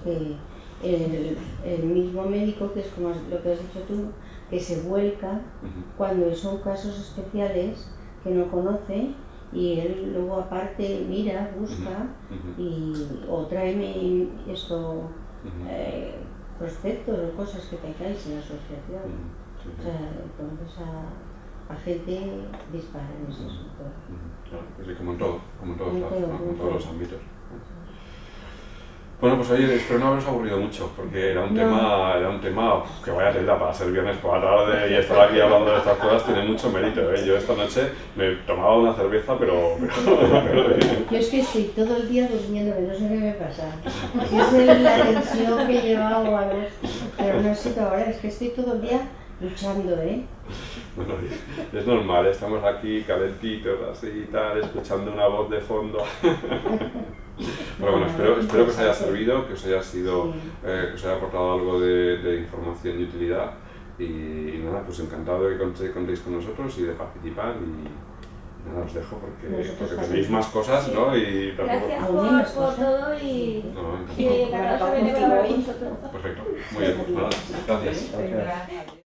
Speaker 3: que el mismo médico, que es como lo que has dicho tú, que se vuelca
Speaker 1: Ujú.
Speaker 3: cuando son casos especiales que no conoce y él luego aparte mira, busca
Speaker 1: Ujú.
Speaker 3: o tráeme esto,
Speaker 1: Ujú.
Speaker 3: prospectos o cosas que tengáis en la asociación.
Speaker 1: Ujú. Sí,
Speaker 3: O
Speaker 1: sí.
Speaker 3: sea, entonces a gente dispara en ese asunto.
Speaker 1: Ujú. Claro, pues sí, como en todo, como en todos
Speaker 3: En
Speaker 1: lados,
Speaker 3: todo,
Speaker 1: ¿no?
Speaker 3: en
Speaker 1: En todos los
Speaker 3: todo.
Speaker 1: ámbitos. Bueno, pues oye, espero no haberos aburrido mucho, porque era un tema que vaya tela para ser viernes por la tarde y estar aquí hablando de estas cosas tiene mucho mérito, ¿eh? Yo esta noche me tomaba una cerveza, pero
Speaker 3: Yo es que estoy todo el día durmiendo, no sé qué me pasa. Si es la tensión que he llevado o algo, pero no sé ahora, es que estoy todo el día luchando, ¿eh?
Speaker 1: bueno, es normal, estamos aquí calentitos así y tal, escuchando una voz de fondo. Pero bueno, espero que os haya servido, que os haya sido,
Speaker 3: Sí.
Speaker 1: que os haya aportado algo de información y utilidad. Y nada, pues encantado de que contéis con nosotros y de participar. Y nada, os dejo porque
Speaker 3: Nosotros
Speaker 1: tenéis
Speaker 3: también.
Speaker 1: más cosas, ¿no? Y tampoco...
Speaker 6: Gracias
Speaker 3: Aún hay más
Speaker 6: por
Speaker 3: cosas.
Speaker 6: todo y
Speaker 1: No,
Speaker 6: que
Speaker 1: encantado.
Speaker 6: la casa viene con vosotros.
Speaker 1: Perfecto, muy bien, pues nada, gracias.
Speaker 2: Gracias.
Speaker 4: Gracias.